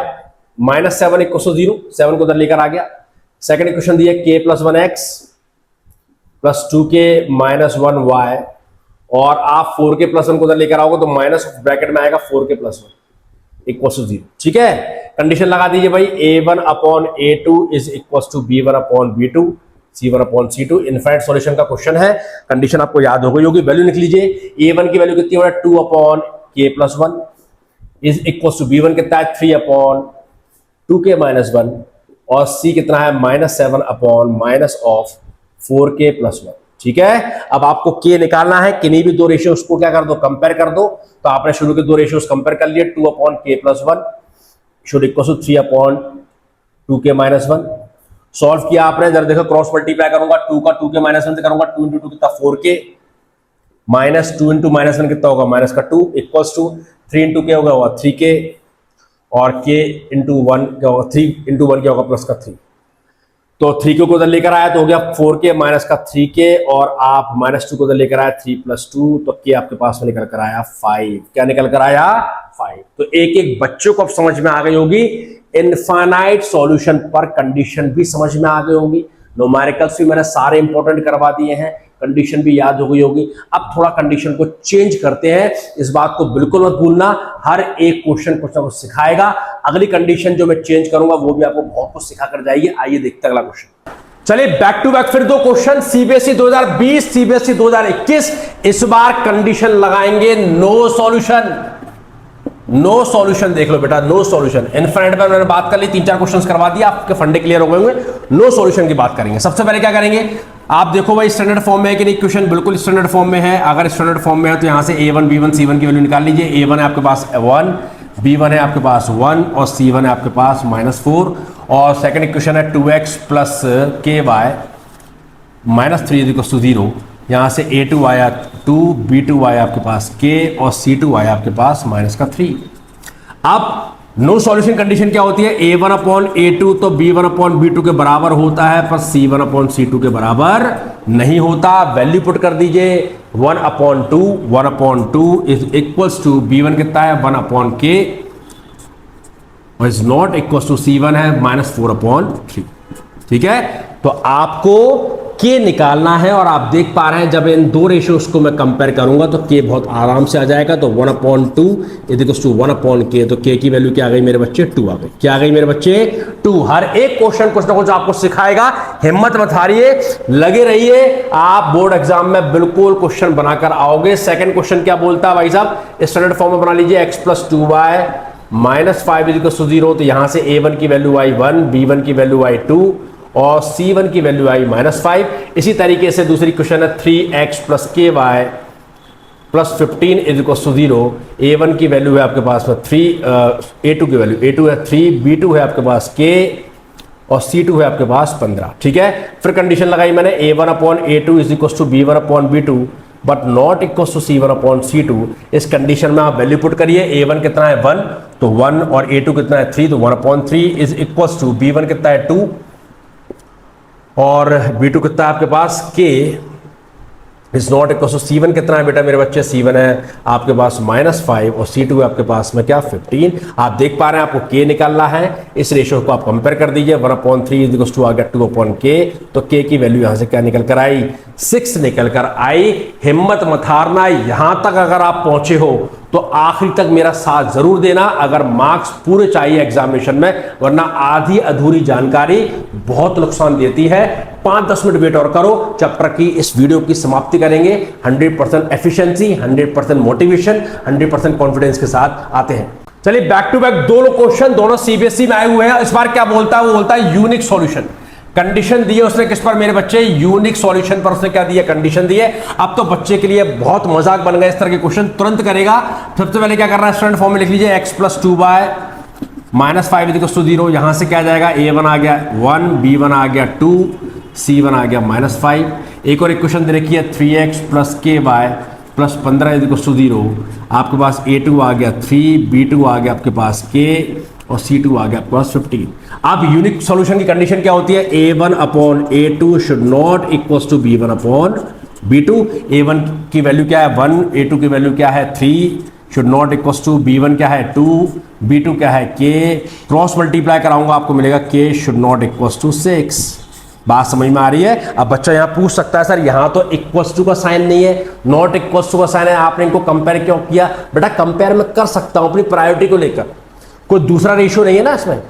-7 = 0, 7 को उधर लेकर आ गया। सेकंड इक्वेशन दी है k + 1x + 2k - 1y, और आप 4k + 1 को उधर लेकर आओगे तो माइनस ब्रैकेट में आएगा 4k + 1 = 0, ठीक है। कंडीशन लगा दीजिए भाई, A1/A2 = B1/B2, C1/C2। Infinite solution का क्वेश्चन है, कंडीशन आपको याद हो गई होगी। वैल्यू लिख लीजिए, A1 की वैल्यू कितनी है, 2/k + 1 = B1 कितना है 3/2k - 1, और C कितना है -7/- 4k + 1, ठीक है। अब आपको k निकालना है, किन्हीं भी दो रेशियो को क्या कर दो, कंपेयर कर दो। तो आपने शुरू के दो रेशियोज कंपेयर कर लिए, 2/k + 1 = 3/2k - 1। सॉल्व किया आपने, जरा देखो क्रॉस मल्टीप्लाई करूंगा, 2 का 2k - 1 से करूंगा, 2 × 2 कितना 4k, -2 × -1 कितना होगा -2 = 3 × k होगा 3k, और k × 1 क्या होगा, 3 × 1 क्या होगा +3। तो 3k को उधर लेकर आया तो हो गया 4k - 3k, और आप -2 को उधर लेकर आया 3 + 2, तो k आपके पास में निकल कर आया 5। क्या निकल कर आया 5। तो एक एक बच्चों को अब समझ में आ गई होगी, इनफाइनाइट सॉल्यूशन पर कंडीशन भी समझ में आ गई होगी, न्यूमेरिकल्स भी मैंने सारे इंपॉर्टेंट करवा दिए हैं, कंडीशन भी याद हो गई होगी। अब थोड़ा कंडीशन को चेंज करते हैं, इस बात को बिल्कुल मत भूलना, हर एक क्वेश्चन कुछ ना कुछ सिखाएगा। अगली कंडीशन जो मैं चेंज करूंगा वो भी आपको बहुत कुछ सिखा कर जाएगी। आइए देखते हैं अगला क्वेश्चन। चलिए बैक टू बैक फिर दो क्वेश्चन, सीबीएसई 2020, सीबीएसई 2021। इस बार कंडीशन लगाएंगे नो सॉल्यूशन। नो सॉल्यूशन देख लो बेटा, नो सॉल्यूशन। इनफाइनाइट पर मैंने बात कर ली, 3-4 क्वेश्चंस करवा दिया, आपके फंडे क्लियर हो गए होंगे। नो सॉल्यूशन की बात करेंगे। सबसे पहले क्या करेंगे, आप देखो भाई स्टैंडर्ड फॉर्म में है कि नहीं, क्वेश्चन बिल्कुल स्टैंडर्ड फॉर्म में है। अगर स्टैंडर्ड फॉर्म में है तो यहां से A1 B1 C1 की वैल्यू निकाल लीजिए। A1 है आपके पास 1, B1 है आपके पास 1, और C1 है आपके पास -4, और सेकंड इक्वेशन है 2x + ky -3 = 0। यहाँ से A2 आया 2, B2 आया आपके पास k, और C2 आया आपके पास -3। अब नो सॉल्यूशन कंडीशन क्या होती है, A1/A2 तो B1/B2 के बराबर होता है, पर C1/C2 के बराबर नहीं होता। वैल्यू पुट कर दीजिए, 1/2 इज इक्वल्स टू b1 कितना है 1/k और is not equals to c1 है -4/3। ठीक है, तो आपको k निकालना है और आप देख पा रहे हैं जब इन दो रेशियोज को मैं कंपेयर करूंगा तो k बहुत आराम से आ जाएगा। तो 1/2 इज टू 1/k, तो k की वैल्यू क्या आ गई मेरे बच्चे 2 आ गई। क्या आ गई मेरे बच्चे 2। हर एक क्वेश्चन कुछ ना कुछ आपको सिखाएगा, हिम्मत मत हारिए, लगे रहिए, आप बोर्ड एग्जाम में बिल्कुल क्वेश्चन बनाकर आओगे। सेकंड क्वेश्चन क्या बोलता है भाई साहब, स्टैंडर्ड फॉर्म में बना लीजिए x + 2y -5 = 0। तो यहां से a1 की वैल्यू आई 1, b1 की वैल्यू आई 2 और c1 की वैल्यू आई -5। इसी तरीके से दूसरी क्वेश्चन है 3x + ky + 15 = 0। a1 की वैल्यू है आपके पास में 3, a2 की वैल्यू a2 है 3, b2 है आपके पास k और c2 है आपके पास 15। ठीक है, फिर कंडीशन लगाई मैंने a1/a2 = b1/b2 but not equal to c1/c2। इस कंडीशन में आप वैल्यू पुट करिए, a1 कितना है 1 तो 1 और a2 कितना है 3 तो 1/3 इज इक्वल टू b1 कितना है 2 और b2 कितना है आपके पास k is not equal to c1 कितना है बेटा मेरे बच्चे, c1 है आपके पास -5 और c2 है आपके पास में क्या 15। आप देख पा रहे हैं आपको k निकालना है, इस रेशियो को आप कंपेयर कर दीजिए 1/3 इज इक्वल टू आ गया 2/k। तो k की वैल्यू यहां से क्या निकल कर आई 6 निकल कर आई। हिम्मत मत हारना, यहां तक अगर आप पहुंचे हो तो आखिरी तक मेरा साथ जरूर देना अगर मार्क्स पूरे चाहिए एग्जामिनेशन में, वरना आधी अधूरी जानकारी बहुत नुकसान देती है। 5-10 मिनट वेट और करो, चैप्टर की इस वीडियो की समाप्ति करेंगे। 100% एफिशिएंसी, 100% मोटिवेशन, 100% कॉन्फिडेंस के साथ आते हैं। चलिए बैक टू बैक दोनों क्वेश्चन, दोनों सीबीएसई में आए हुए हैं। इस बार क्या बोलता है, वो बोलता है यूनिक सॉल्यूशन। कंडीशन दी है उसने किस पर मेरे बच्चे, यूनिक सॉल्यूशन पर उसने क्या दिया, कंडीशन दी है। अब तो बच्चे के लिए बहुत मजाक बन गया, इस तरह के क्वेश्चन तुरंत करेगा। सबसे पहले क्या करना है, स्टैंडर्ड फॉर्म में लिख लीजिए x + 2y -5 = 0। यहां से क्या जाएगा, a1 आ गया 1, b1 आ गया 2, c1 आ गया -5। एक और इक्वेशन दे रखी है 3x + ky + 15 = 0। आपके पास a2 आ गया 3, b2 आ गया आपके पास k और c2 आ गया आपके पास 15। अब यूनिक सॉल्यूशन की कंडीशन क्या होती है, a1/a2 should not equals to b1/b2। a1 की वैल्यू क्या है 1, a2 की वैल्यू क्या है 3, should not equals to b1 क्या है 2, b2 क्या है k। क्रॉस मल्टीप्लाई कराऊंगा आपको मिलेगा k should not equals to 6। बात समझ में आ रही है। अब बच्चा यहां पूछ सकता है सर यहां तो इक्वल्स टू का साइन नहीं है, नॉट इक्वल्स टू का साइन है, आपने इनको कंपेयर क्यों किया। बेटा कंपेयर मैं कर सकता हूं अपनी प्रायोरिटी को लेकर, कोई दूसरा रेशियो नहीं है ना इसमें।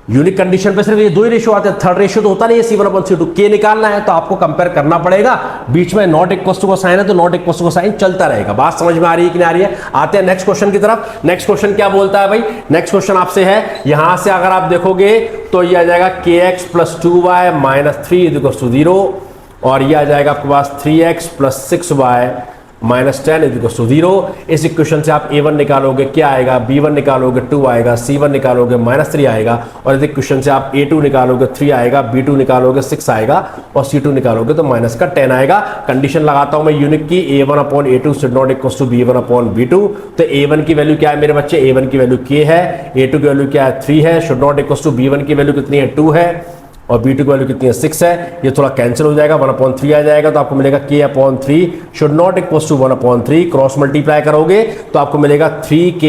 यूनिक कंडीशन पे सिर्फ ये दो ही रेशियो आते हैं, थर्ड रेशियो तो होता नहीं है c1/c2। k निकालना है तो आपको कंपेयर करना पड़ेगा, बीच में नॉट इक्वल्स टू का साइन है तो नॉट इक्वल्स टू का साइन चलता रहेगा। बात समझ में आ रही है कि नहीं आ रही है। आते हैं नेक्स्ट क्वेश्चन की तरफ। नेक्स्ट क्वेश्चन क्या बोलता है भाई, नेक्स्ट क्वेश्चन आपसे है, यहां से अगर आप देखोगे तो ये आ जाएगा kx + 2y -3 = 0 और ये आ जाएगा आपके पास 3x + 6y -10 = 0। इस इक्वेशन से आप a1 निकालोगे क्या आएगा, b1 निकालोगे 2 आएगा, c1 निकालोगे -3 आएगा और इस इक्वेशन से आप a2 निकालोगे 3 आएगा, b2 निकालोगे 6 आएगा और c2 निकालोगे तो -10 आएगा। कंडीशन लगाता हूं मैं यूनिक की, a1/a2 should not equals to b1/b2। तो a1 की वैल्यू क्या है मेरे बच्चे, a1 की वैल्यू k है, a2 की वैल्यू क्या है 3 है, should not equals to b1 की वैल्यू कितनी है 2 है और b2 की वैल्यू कितनी है 6 है। ये थोड़ा कैंसिल हो जाएगा, 1/3 आ जाएगा तो आपको मिलेगा k/3 should not equals to 1/3। Cross multiply करोगे तो आपको मिलेगा 3k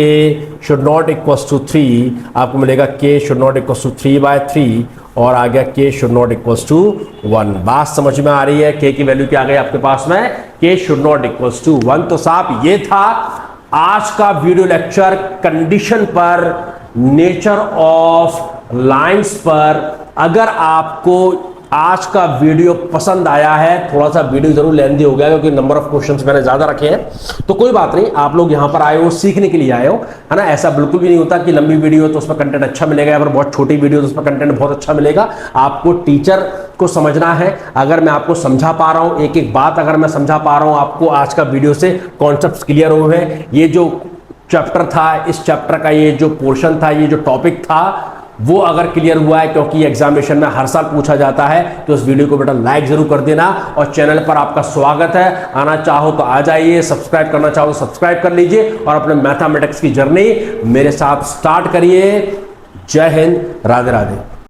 should not equals to 3, आपको मिलेगा k should not equals to 3/3 और आ गया k should not equals to 1। बात समझ में आ रही है। k की वैल्यू क्या आ गई आपके पास में, k should not equals to 1। तो साहब ये था आज का वीडियो लेक्चर कंडीशन पर, नेचर ऑफ लाइंस पर। अगर आपको आज का वीडियो पसंद आया है, थोड़ा सा वीडियो जरूर लेंथी हो गया क्योंकि नंबर ऑफ क्वेश्चंस मैंने ज्यादा रखे हैं, तो कोई बात नहीं, आप लोग यहां पर आए हो सीखने के लिए आए हो, है ना। ऐसा बिल्कुल भी नहीं होता कि लंबी वीडियो तो उसमें कंटेंट अच्छा मिलेगा या फिर बहुत छोटी वीडियो तो उसमें कंटेंट बहुत अच्छा मिलेगा। आपको टीचर को समझना है। अगर मैं आपको समझा पा रहा हूं, एक एक बात अगर मैं समझा पा रहा हूं आपको, आज का वीडियो से कॉन्सेप्ट क्लियर हुए हैं, ये जो चैप्टर था, इस चैप्टर का ये जो पोर्शन था, ये जो टॉपिक था, वो अगर क्लियर हुआ है, क्योंकि एग्जामिनेशन में हर साल पूछा जाता है, तो इस वीडियो को बेटा लाइक जरूर कर देना। और चैनल पर आपका स्वागत है, आना चाहो तो आ जाइए, सब्सक्राइब करना चाहो तो सब्सक्राइब कर लीजिए और अपने मैथमेटिक्स की जर्नी मेरे साथ स्टार्ट करिए। जय हिंद, राधे राधे।